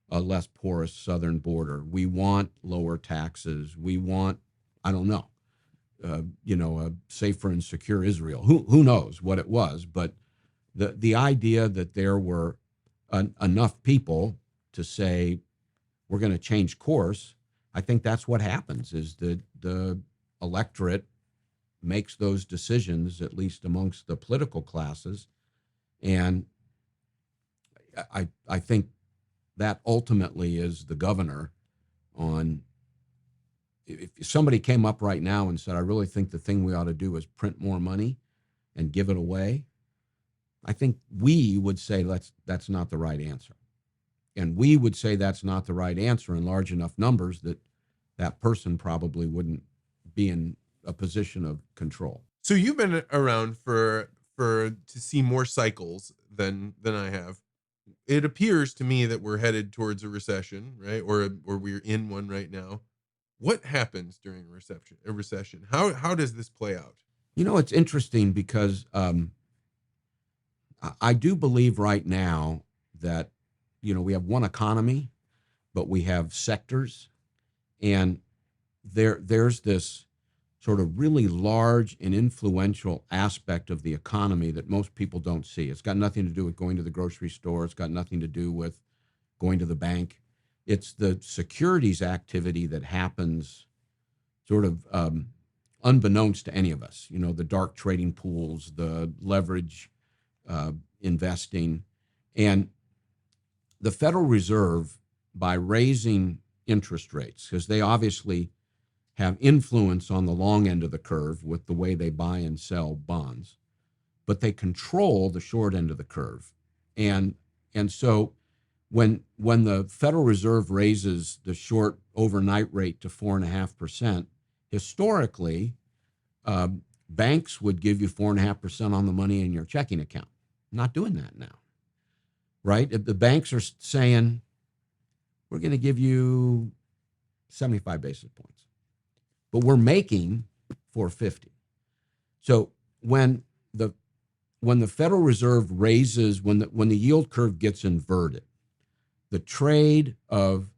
Speaker 1: a less porous southern border. We want lower taxes. We want, I don't know, a safer and secure Israel. Who knows what it was? But the idea that there were enough people to say we're going to change course, I think that's what happens. Is that the electorate makes those decisions, at least amongst the political classes, and I think that ultimately is the governor on. If somebody came up right now and said, I really think the thing we ought to do is print more money and give it away, I think we would say that's not the right answer. And we would say that's not the right answer in large enough numbers that that person probably wouldn't be in a position of control.
Speaker 3: So you've been around for to see more cycles than I have. It appears to me that we're headed towards a recession, right? Or we're in one right now. What happens during a recession? How does this play out?
Speaker 1: It's interesting because I do believe right now that, we have one economy, but we have sectors, and there's this sort of really large and influential aspect of the economy that most people don't see. It's got nothing to do with going to the grocery store. It's got nothing to do with going to the bank. It's the securities activity that happens sort of unbeknownst to any of us. The dark trading pools, the leverage investing. And the Federal Reserve, by raising interest rates, because they obviously have influence on the long end of the curve with the way they buy and sell bonds, but they control the short end of the curve. And so when the Federal Reserve raises the short overnight rate to 4.5%, historically, banks would give you 4.5% on the money in your checking account. Not doing that now, right? The banks are saying, we're going to give you 75 basis points, but we're making 450. So when the Federal Reserve raises, when the yield curve gets inverted, the trade of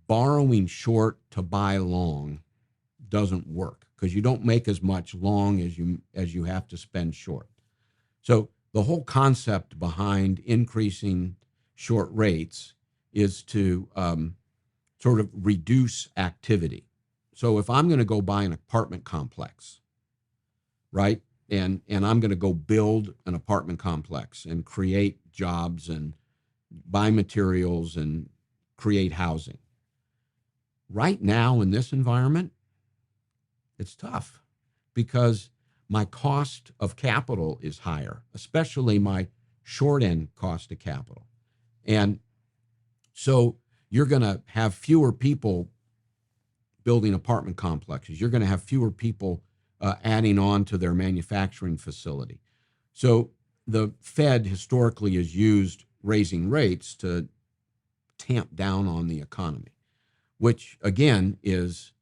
Speaker 1: borrowing short to buy long doesn't work because you don't make as much long as you have to spend short. So the whole concept behind increasing short rates is to sort of reduce activity. So if I'm going to go buy an apartment complex, right, and I'm going to go build an apartment complex and create jobs and buy materials and create housing. Right now in this environment, it's tough because my cost of capital is higher, especially my short end cost of capital. And so you're going to have fewer people building apartment complexes. You're going to have fewer people adding on to their manufacturing facility. So the Fed historically has used raising rates to tamp down on the economy, which again is,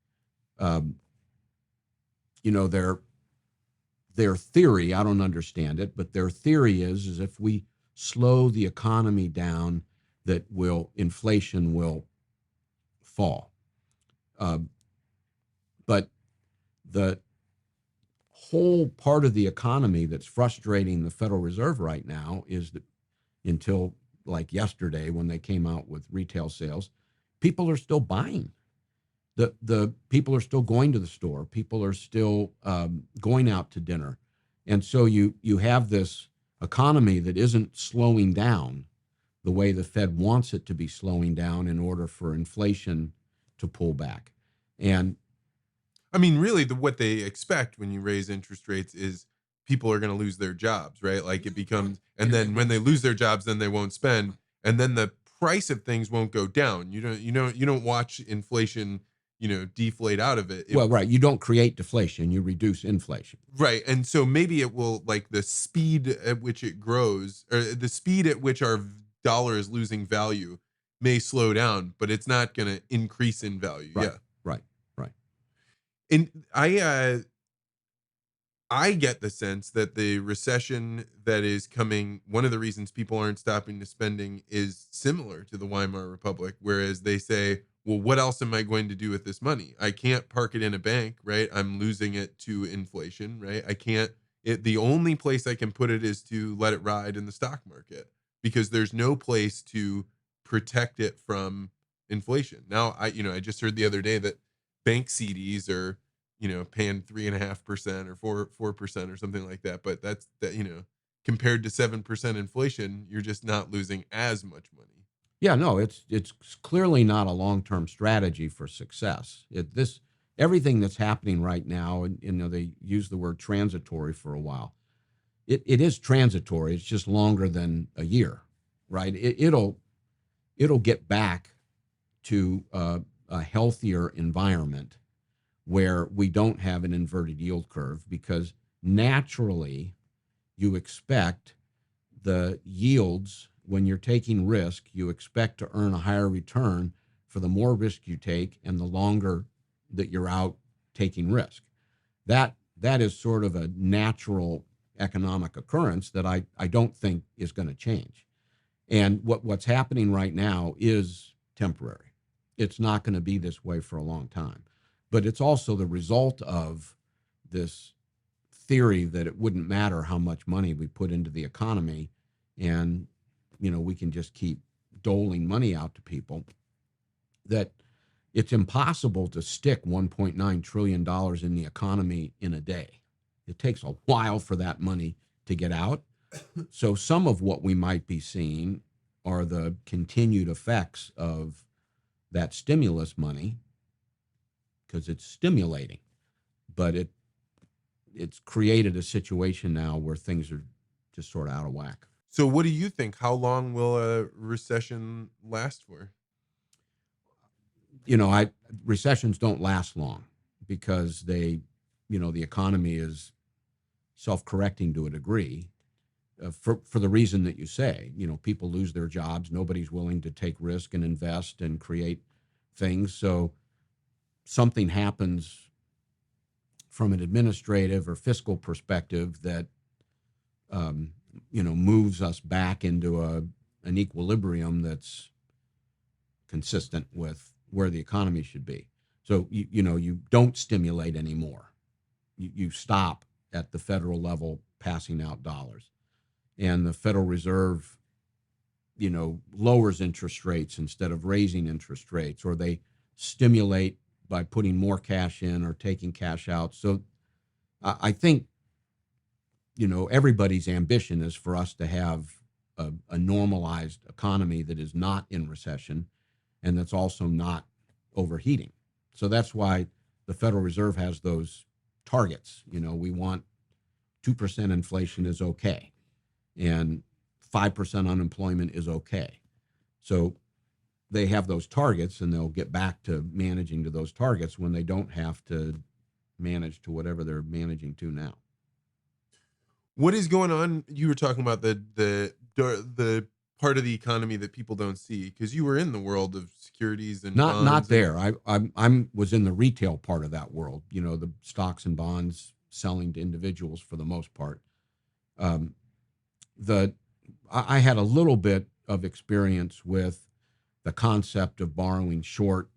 Speaker 1: their theory. I don't understand it, but their theory is if we slow the economy down, that inflation will fall. But the whole part of the economy that's frustrating the Federal Reserve right now is that until like yesterday when they came out with retail sales, people are still buying. The people are still going to the store. People are still going out to dinner. And so you have this economy that isn't slowing down the way the Fed wants it to be slowing down in order for inflation to pull back. And
Speaker 3: I mean, really, what they expect when you raise interest rates is people are going to lose their jobs, right? Like it becomes, and then when they lose their jobs, then they won't spend, and then the price of things won't go down. You don't watch inflation, deflate out of it.
Speaker 1: well, right, you don't create deflation, you reduce inflation.
Speaker 3: Right. And so maybe it will, like, the speed at which it grows, or the speed at which our dollar is losing value may slow down, but it's not going to increase in value.
Speaker 1: Right,
Speaker 3: Yeah.
Speaker 1: right, right.
Speaker 3: And I get the sense that the recession that is coming, one of the reasons people aren't stopping to spending is similar to the Weimar Republic, whereas they say, well, what else am I going to do with this money? I can't park it in a bank, right? I'm losing it to inflation, right? I can't, the only place I can put it is to let it ride in the stock market, because there's no place to protect it from inflation. Now, I just heard the other day that bank CDs are, paying 3.5% or 4% or something like that. But that's that, compared to 7% inflation, you're just not losing as much money.
Speaker 1: Yeah, no, it's clearly not a long-term strategy for success. Everything that's happening right now, and they use the word transitory for a while. It is transitory. It's just longer than a year, right? It'll get back to a healthier environment where we don't have an inverted yield curve, because naturally you expect the yields, when you're taking risk, you expect to earn a higher return for the more risk you take and the longer that you're out taking risk. That is sort of a natural economic occurrence that I don't think is going to change. And what's happening right now is temporary. It's not going to be this way for a long time. But it's also the result of this theory that it wouldn't matter how much money we put into the economy, and we can just keep doling money out to people, that it's impossible to stick $1.9 trillion in the economy in a day. It takes a while for that money to get out. So some of what we might be seeing are the continued effects of that stimulus money, because it's stimulating, but it's created a situation now where things are just sort of out of whack.
Speaker 3: So what do you think? How long will a recession last for?
Speaker 1: Recessions don't last long, because the economy is self-correcting to a degree, for the reason that you say. People lose their jobs. Nobody's willing to take risk and invest and create things. So something happens from an administrative or fiscal perspective that moves us back into an equilibrium that's consistent with where the economy should be. So you don't stimulate anymore. You stop at the federal level passing out dollars, and the Federal Reserve lowers interest rates instead of raising interest rates, or they stimulate by putting more cash in or taking cash out. So I think, everybody's ambition is for us to have a normalized economy that is not in recession and that's also not overheating. So that's why the Federal Reserve has those targets. We want 2% inflation is okay, and 5% unemployment is okay. So they have those targets, and they'll get back to managing to those targets when they don't have to manage to whatever they're managing to now.
Speaker 3: What is going on? You were talking about the part of the economy that people don't see, because you were in the world of securities and bonds.
Speaker 1: Not there. I was in the retail part of that world. The stocks and bonds selling to individuals for the most part. I had a little bit of experience with the concept of borrowing short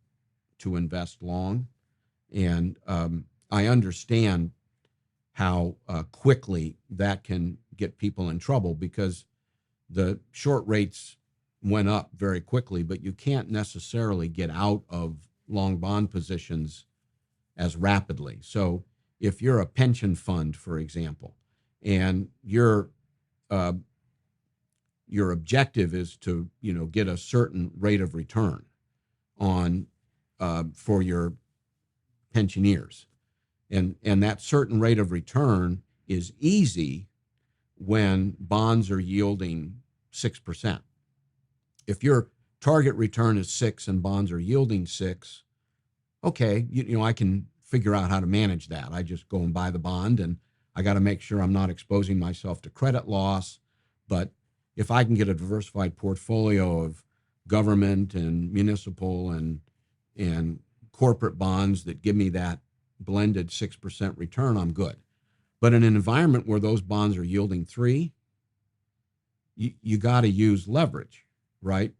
Speaker 1: to invest long. And I understand how quickly that can get people in trouble, because the short rates went up very quickly, but you can't necessarily get out of long bond positions as rapidly. So if you're a pension fund, for example, and your objective is to, get a certain rate of return on for your pensioners, and that certain rate of return is easy when bonds are yielding 6%. If your target return is 6 and bonds are yielding 6, okay, I can figure out how to manage that. I just go and buy the bond, and I got to make sure I'm not exposing myself to credit loss. But if I can get a diversified portfolio of government and municipal and corporate bonds that give me that blended 6% return, I'm good. But in an environment where those bonds are yielding 3, you got to use leverage, right?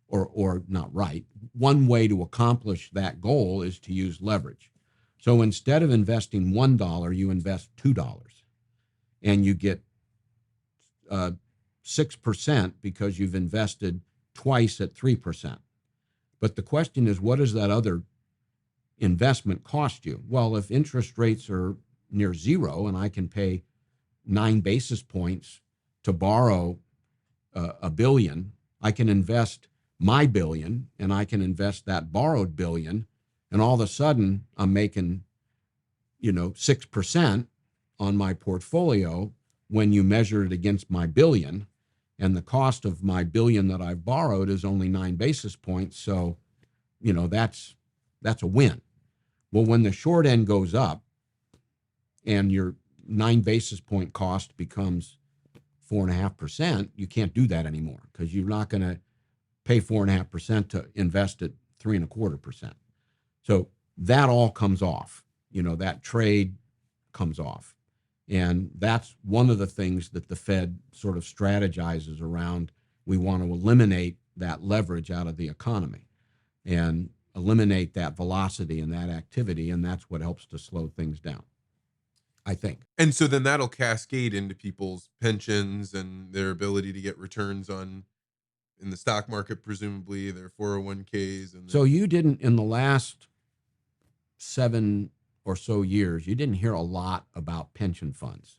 Speaker 1: Or not right. One way to accomplish that goal is to use leverage. So instead of investing $1, you invest $2, and you get 6% because you've invested twice at 3%. But the question is, what does that other investment cost you? Well, if interest rates are near 0 and I can pay 9 basis points to borrow $1 billion, I can invest my $1 billion and I can invest that borrowed $1 billion, and all of a sudden I'm making 6% on my portfolio when you measure it against my $1 billion, and the cost of my $1 billion that I've borrowed is only 9 basis points. So that's a win. Well, when the short end goes up and your 9 basis point cost becomes 4.5%, you can't do that anymore, because you're not going to pay 4.5% to invest at 3.25%. So that all comes off. That trade comes off. And that's one of the things that the Fed sort of strategizes around. We want to eliminate that leverage out of the economy and eliminate that velocity and that activity, and that's what helps to slow things down, I think.
Speaker 3: And so then that'll cascade into people's pensions and their ability to get returns in the stock market, presumably their 401ks. And
Speaker 1: so you didn't, in the last 7 or so years, you didn't hear a lot about pension funds,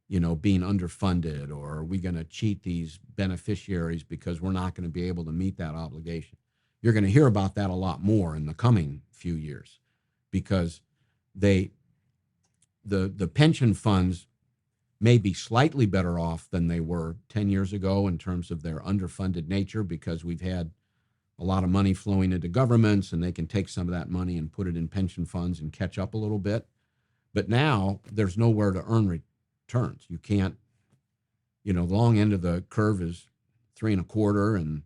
Speaker 1: being underfunded, or are we going to cheat these beneficiaries because we're not going to be able to meet that obligation. You're going to hear about that a lot more in the coming few years, because the pension funds may be slightly better off than they were 10 years ago in terms of their underfunded nature, because we've had a lot of money flowing into governments, and they can take some of that money and put it in pension funds and catch up a little bit. But now there's nowhere to earn returns. You can't, the long end of the curve is 3.25. And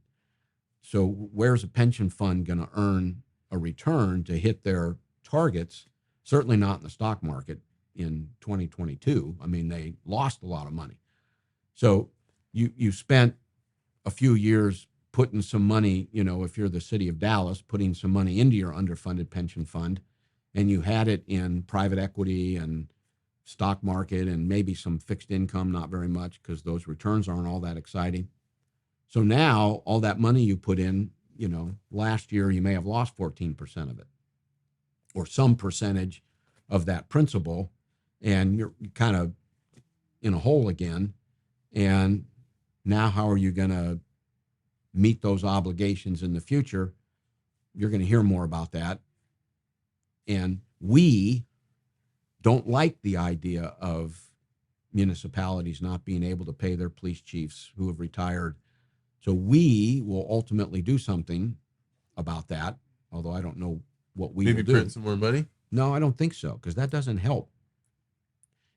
Speaker 1: so where's a pension fund going to earn a return to hit their targets? Certainly not in the stock market in 2022. I mean, they lost a lot of money. So you spent a few years putting some money, if you're the city of Dallas, putting some money into your underfunded pension fund, and you had it in private equity and stock market and maybe some fixed income, not very much, because those returns aren't all that exciting. So now all that money you put in, last year you may have lost 14% of it, or some percentage of that principal, and you're kind of in a hole again. And now how are you going to meet those obligations in the future? You're going to hear more about that. And we don't like the idea of municipalities not being able to pay their police chiefs who have retired. So we will ultimately do something about that, although I don't know what we will do.
Speaker 3: Maybe print some more money?
Speaker 1: No, I don't think so, because that doesn't help.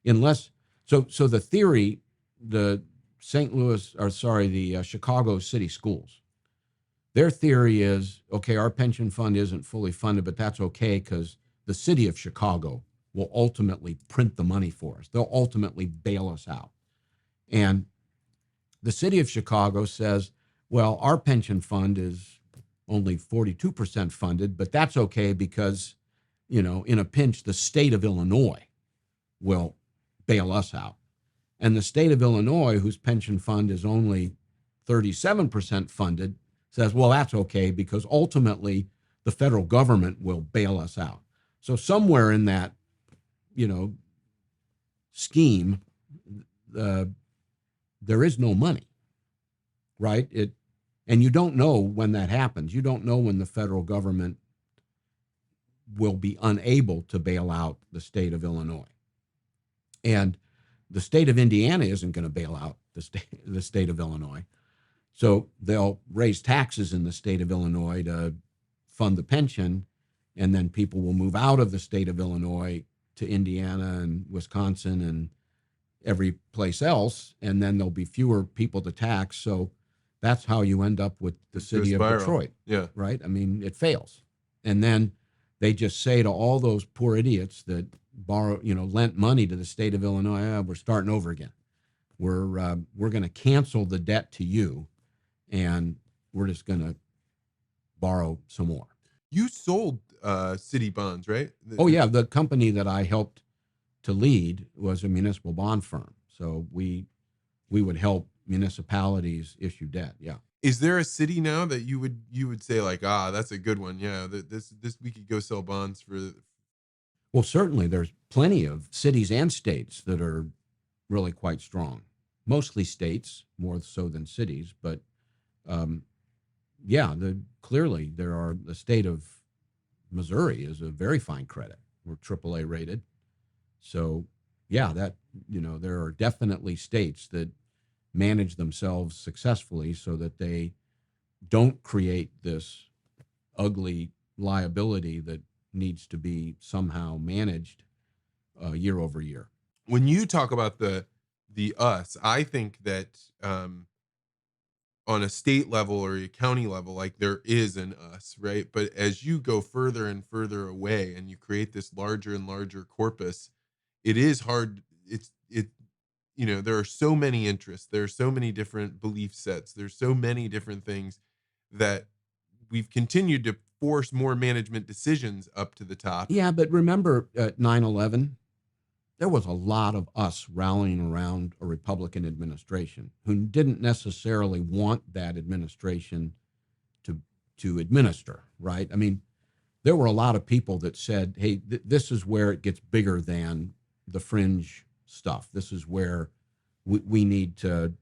Speaker 1: Unless, so the theory, the Chicago City Schools, their theory is, okay, our pension fund isn't fully funded, but that's okay, because the city of Chicago will ultimately print the money for us. They'll ultimately bail us out. And the city of Chicago says, well, our pension fund is only 42% funded, but that's okay because, in a pinch, the state of Illinois will bail us out. And the state of Illinois, whose pension fund is only 37% funded, says, well, that's okay because ultimately the federal government will bail us out. So somewhere in that, scheme, there is no money, right? And you don't know when that happens. You don't know when the federal government will be unable to bail out the state of Illinois. And the state of Indiana isn't going to bail out the state of Illinois. So they'll raise taxes in the state of Illinois to fund the pension, and then people will move out of the state of Illinois to Indiana and Wisconsin and every place else, and then there'll be fewer people to tax. So that's how you end up with the city of Detroit.
Speaker 3: Yeah.
Speaker 1: Right? I mean, it fails. And then they just say to all those poor idiots that lent money to the state of Illinois, we're starting over again. We're going to cancel the debt to you, and we're just going to borrow some more.
Speaker 3: You sold city bonds, right?
Speaker 1: Oh, yeah. The company that I helped to lead was a municipal bond firm. So we would help municipalities issue debt. Yeah.
Speaker 3: Is there a city now that you would say like, that's a good one? Yeah, this we could go sell bonds for.
Speaker 1: Well, certainly there's plenty of cities and states that are really quite strong. Mostly states, more so than cities, but clearly the state of Missouri is a very fine credit. We're AAA rated. So yeah, there are definitely states that manage themselves successfully so that they don't create this ugly liability that needs to be somehow managed year over year.
Speaker 3: When you talk about the us, I think that on a state level or a county level, like there is an us, right? But as you go further and further away and you create this larger and larger corpus, it is hard. There are so many interests. There are so many different belief sets. There's so many different things that we've continued to force more management decisions up to the top.
Speaker 1: Yeah, but remember at 9/11, there was a lot of us rallying around a Republican administration who didn't necessarily want that administration to administer, right? I mean, there were a lot of people that said, hey, this is where it gets bigger than the fringe stuff. This is where we need to,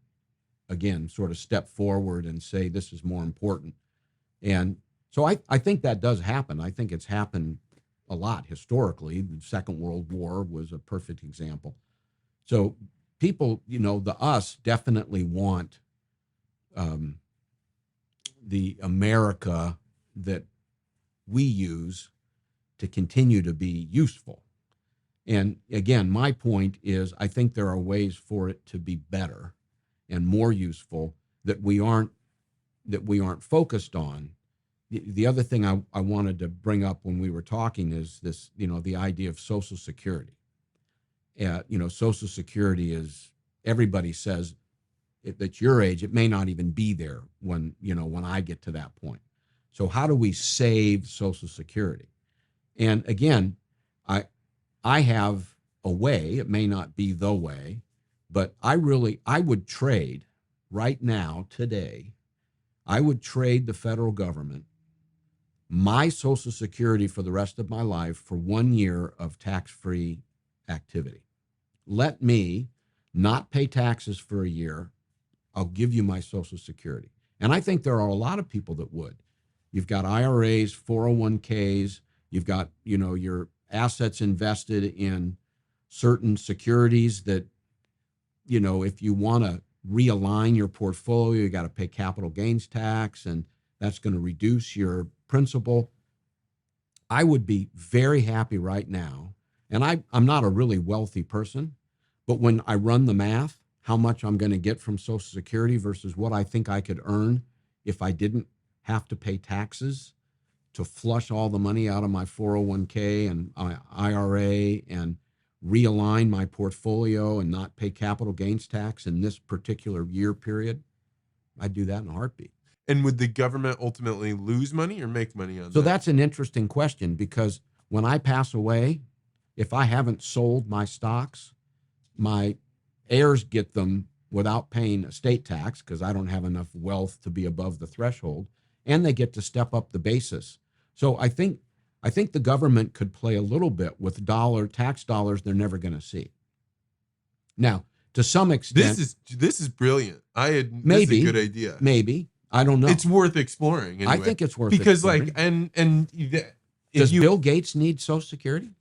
Speaker 1: again, sort of step forward and say this is more important. And so I think that does happen. I think it's happened a lot historically. The Second World War was a perfect example. So people, the us definitely want the America that we use to continue to be useful. And again, my point is I think there are ways for it to be better and more useful that we aren't focused on. The other thing I wanted to bring up when we were talking is this, the idea of Social Security. Social Security is, everybody says that's your age, it may not even be there when I get to that point. So how do we save Social Security? And again, I have a way, it may not be the way, but I would trade right now, today, I would trade the federal government my Social Security for the rest of my life for 1 year of tax-free activity. Let me not pay taxes for a year. I'll give you my Social Security. And I think there are a lot of people that would. You've got IRAs, 401ks, you've got, your assets invested in certain securities that, if you want to realign your portfolio, you got to pay capital gains tax, and that's going to reduce your principal. I would be very happy right now. And I'm not a really wealthy person, but when I run the math, how much I'm going to get from Social Security versus what I think I could earn if I didn't have to pay taxes to flush all the money out of my 401k and my IRA and realign my portfolio and not pay capital gains tax in this particular year period, I'd do that in a heartbeat.
Speaker 3: And would the government ultimately lose money or make money on that?
Speaker 1: So that's an interesting question, because when I pass away, if I haven't sold my stocks, my heirs get them without paying estate tax because I don't have enough wealth to be above the threshold, and they get to step up the basis. So I think the government could play a little bit with tax dollars they're never going to see. Now, to some extent,
Speaker 3: this is brilliant. This
Speaker 1: maybe
Speaker 3: is a good idea.
Speaker 1: Maybe, I don't know.
Speaker 3: It's worth exploring. Anyway.
Speaker 1: I think it's worth
Speaker 3: because
Speaker 1: exploring.
Speaker 3: Does
Speaker 1: Bill Gates need Social Security?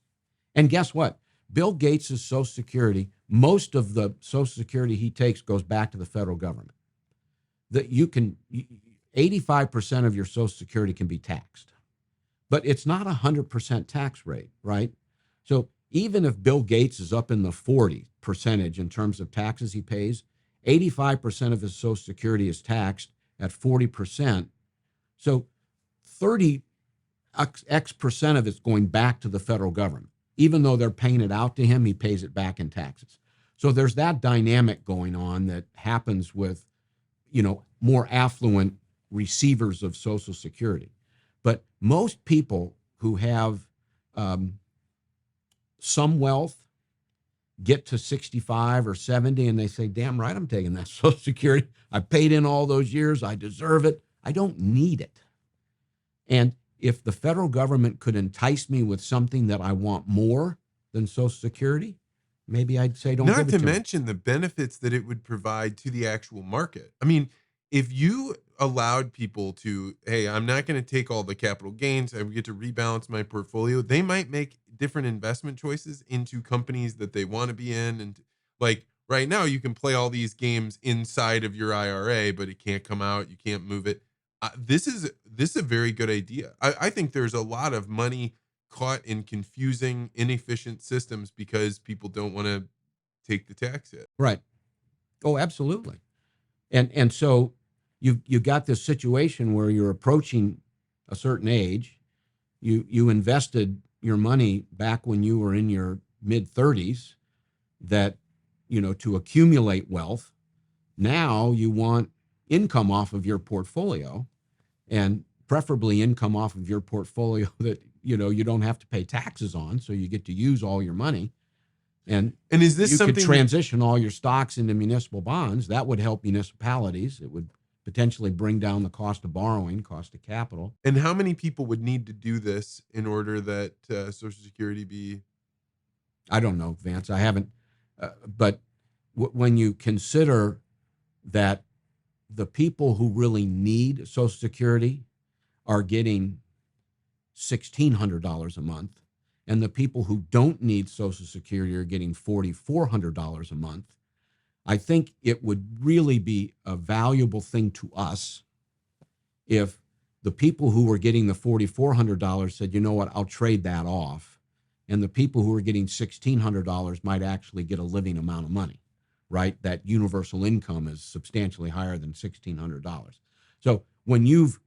Speaker 1: And guess what? Bill Gates' Social Security, most of the Social Security he takes goes back to the federal government. That 85% of your Social Security can be taxed, but it's not 100% tax rate, right? So even if Bill Gates is up in the 40% in terms of taxes he pays, 85% of his Social Security is taxed at 40%. So 30% of it's going back to the federal government. Even though they're paying it out to him, he pays it back in taxes. So there's that dynamic going on that happens with, more affluent receivers of Social Security. But most people who have some wealth get to 65 or 70 and they say, damn right, I'm taking that Social Security. I paid in all those years. I deserve it. I don't need it. And if the federal government could entice me with something that I want more than Social Security, maybe I'd say don't give it to me.
Speaker 3: Not to mention the benefits that it would provide to the actual market. I mean, if you allowed people to, hey, I'm not going to take all the capital gains, I get to rebalance my portfolio, they might make different investment choices into companies that they want to be in. And like right now, you can play all these games inside of your IRA, but it can't come out. You can't move it. This is a very good idea. I think there's a lot of money caught in confusing, inefficient systems because people don't want to take the tax hit.
Speaker 1: Right. Oh, absolutely. And so you got this situation where you're approaching a certain age. You invested your money back when you were in your mid-30s that, to accumulate wealth. Now you want income off of your portfolio, and preferably income off of your portfolio that, you don't have to pay taxes on. So you get to use all your money. And
Speaker 3: is this
Speaker 1: you
Speaker 3: something
Speaker 1: could transition all your stocks into municipal bonds? That would help municipalities. It would potentially bring down the cost of borrowing, cost of capital.
Speaker 3: And how many people would need to do this in order that Social Security be?
Speaker 1: I don't know, Vance. I haven't. But when you consider that the people who really need Social Security are getting $1,600 a month, and the people who don't need Social Security are getting $4,400 a month, I think it would really be a valuable thing to us if the people who were getting the $4,400 said, you know what, I'll trade that off. And the people who are getting $1,600 might actually get a living amount of money, right? That universal income is substantially higher than $1,600. So when you've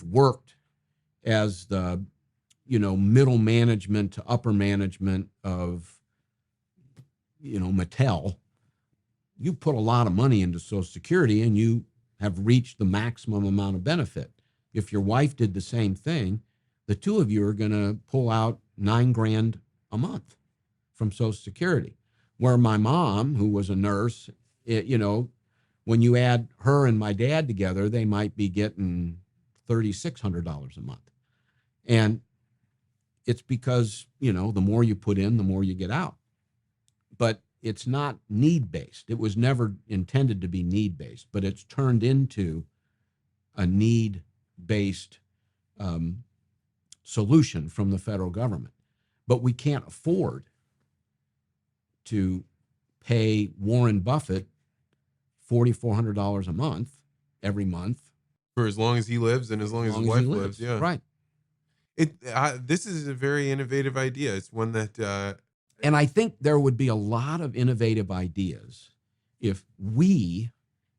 Speaker 1: worked as the middle management to upper management of Mattel, you put a lot of money into Social Security and you have reached the maximum amount of benefit. If your wife did the same thing, the two of you are going to pull out $9,000 a month from Social Security. Where my mom, who was a nurse, when you add her and my dad together, they might be getting $3,600 a month. And it's because, the more you put in, the more you get out. But it's not need-based. It was never intended to be need-based, but it's turned into a need-based solution from the federal government. But we can't afford to pay Warren Buffett $4,400 a month every month
Speaker 3: for as long as he lives and as long as his wife lives. Yeah,
Speaker 1: right.
Speaker 3: This is a very innovative idea. It's one that,
Speaker 1: and I think there would be a lot of innovative ideas if we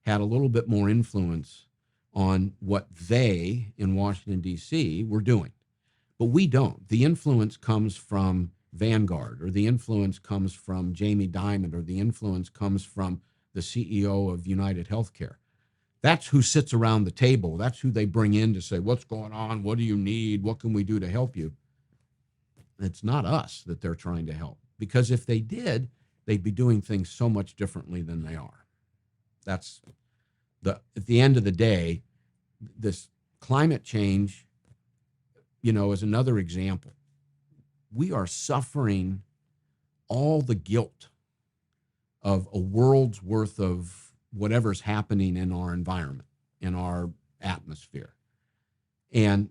Speaker 1: had a little bit more influence on what they in Washington, D.C. were doing. But we don't. The influence comes from Vanguard, or the influence comes from Jamie Dimon, or the influence comes from the CEO of United Healthcare. That's who sits around the table. That's who they bring in to say, what's going on? What do you need? What can we do to help you? It's not us that they're trying to help, because if they did, they'd be doing things so much differently than they are. That's at the end of the day, this climate change, is another example. We are suffering all the guilt of a world's worth of whatever's happening in our environment, in our atmosphere. And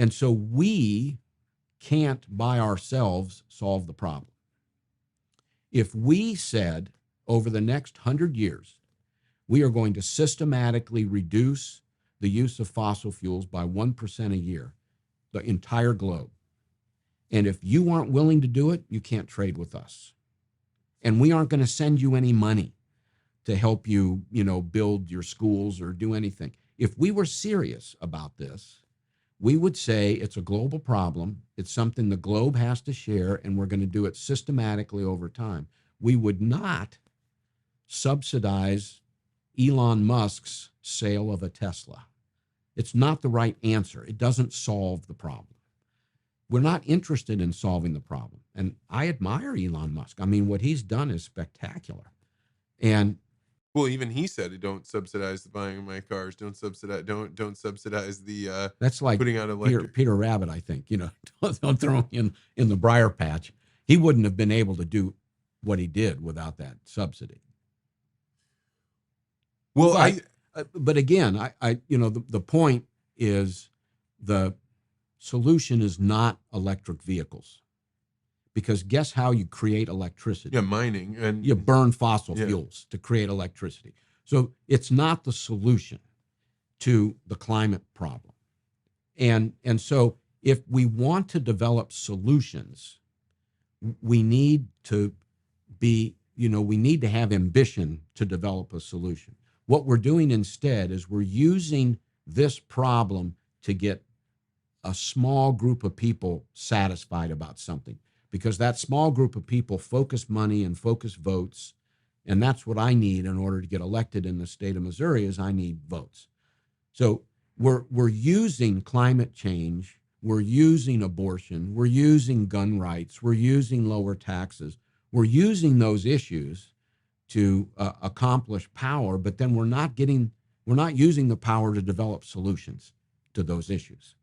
Speaker 1: so we can't by ourselves solve the problem. If we said over the next 100 years, we are going to systematically reduce the use of fossil fuels by 1% a year, the entire globe. And if you aren't willing to do it, you can't trade with us. And we aren't going to send you any money to help you, build your schools or do anything. If we were serious about this, we would say it's a global problem. It's something the globe has to share, and we're going to do it systematically over time. We would not subsidize Elon Musk's sale of a Tesla. It's not the right answer. It doesn't solve the problem. We're not interested in solving the problem. And I admire Elon Musk. I mean, what he's done is spectacular. And
Speaker 3: well, even he said, "Don't subsidize the buying of my cars. Don't subsidize the
Speaker 1: that's like
Speaker 3: putting out electric."
Speaker 1: Peter Rabbit, I think. Don't throw him in the briar patch. He wouldn't have been able to do what he did without that subsidy.
Speaker 3: Well,
Speaker 1: but again, the point is the solution is not electric vehicles, because guess how you create electricity?
Speaker 3: Yeah, mining, and
Speaker 1: you burn fossil fuels to create electricity. So it's not the solution to the climate problem. And so if we want to develop solutions, we need to have ambition to develop a solution. What we're doing instead is we're using this problem to get a small group of people satisfied about something, because that small group of people focus money and focus votes. And that's what I need in order to get elected in the state of Missouri, is I need votes. So we're using climate change, we're using abortion, we're using gun rights, we're using lower taxes, we're using those issues to accomplish power, but then we're not using the power to develop solutions to those issues.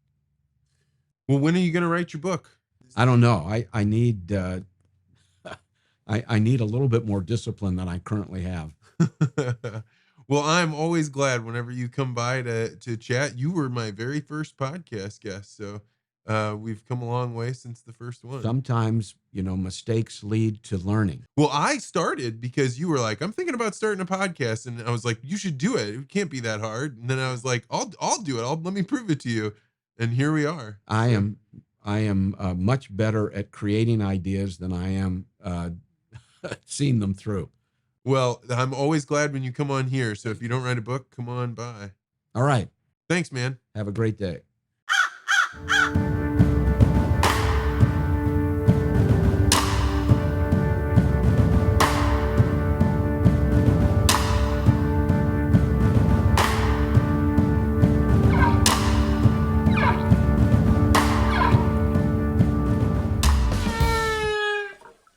Speaker 3: Well, when are you going to write your book?
Speaker 1: I don't know. I need I need a little bit more discipline than I currently have.
Speaker 3: Well, I'm always glad whenever you come by to chat. You were my very first podcast guest, so we've come a long way since the first one.
Speaker 1: Sometimes, mistakes lead to learning.
Speaker 3: Well, I started because you were like, "I'm thinking about starting a podcast," and I was like, "You should do it. It can't be that hard." And then I was like, "I'll do it. Let me prove it to you." And here we are.
Speaker 1: I am much better at creating ideas than I am seeing them through.
Speaker 3: Well, I'm always glad when you come on here. So if you don't write a book, come on by.
Speaker 1: All right.
Speaker 3: Thanks, man.
Speaker 1: Have a great day.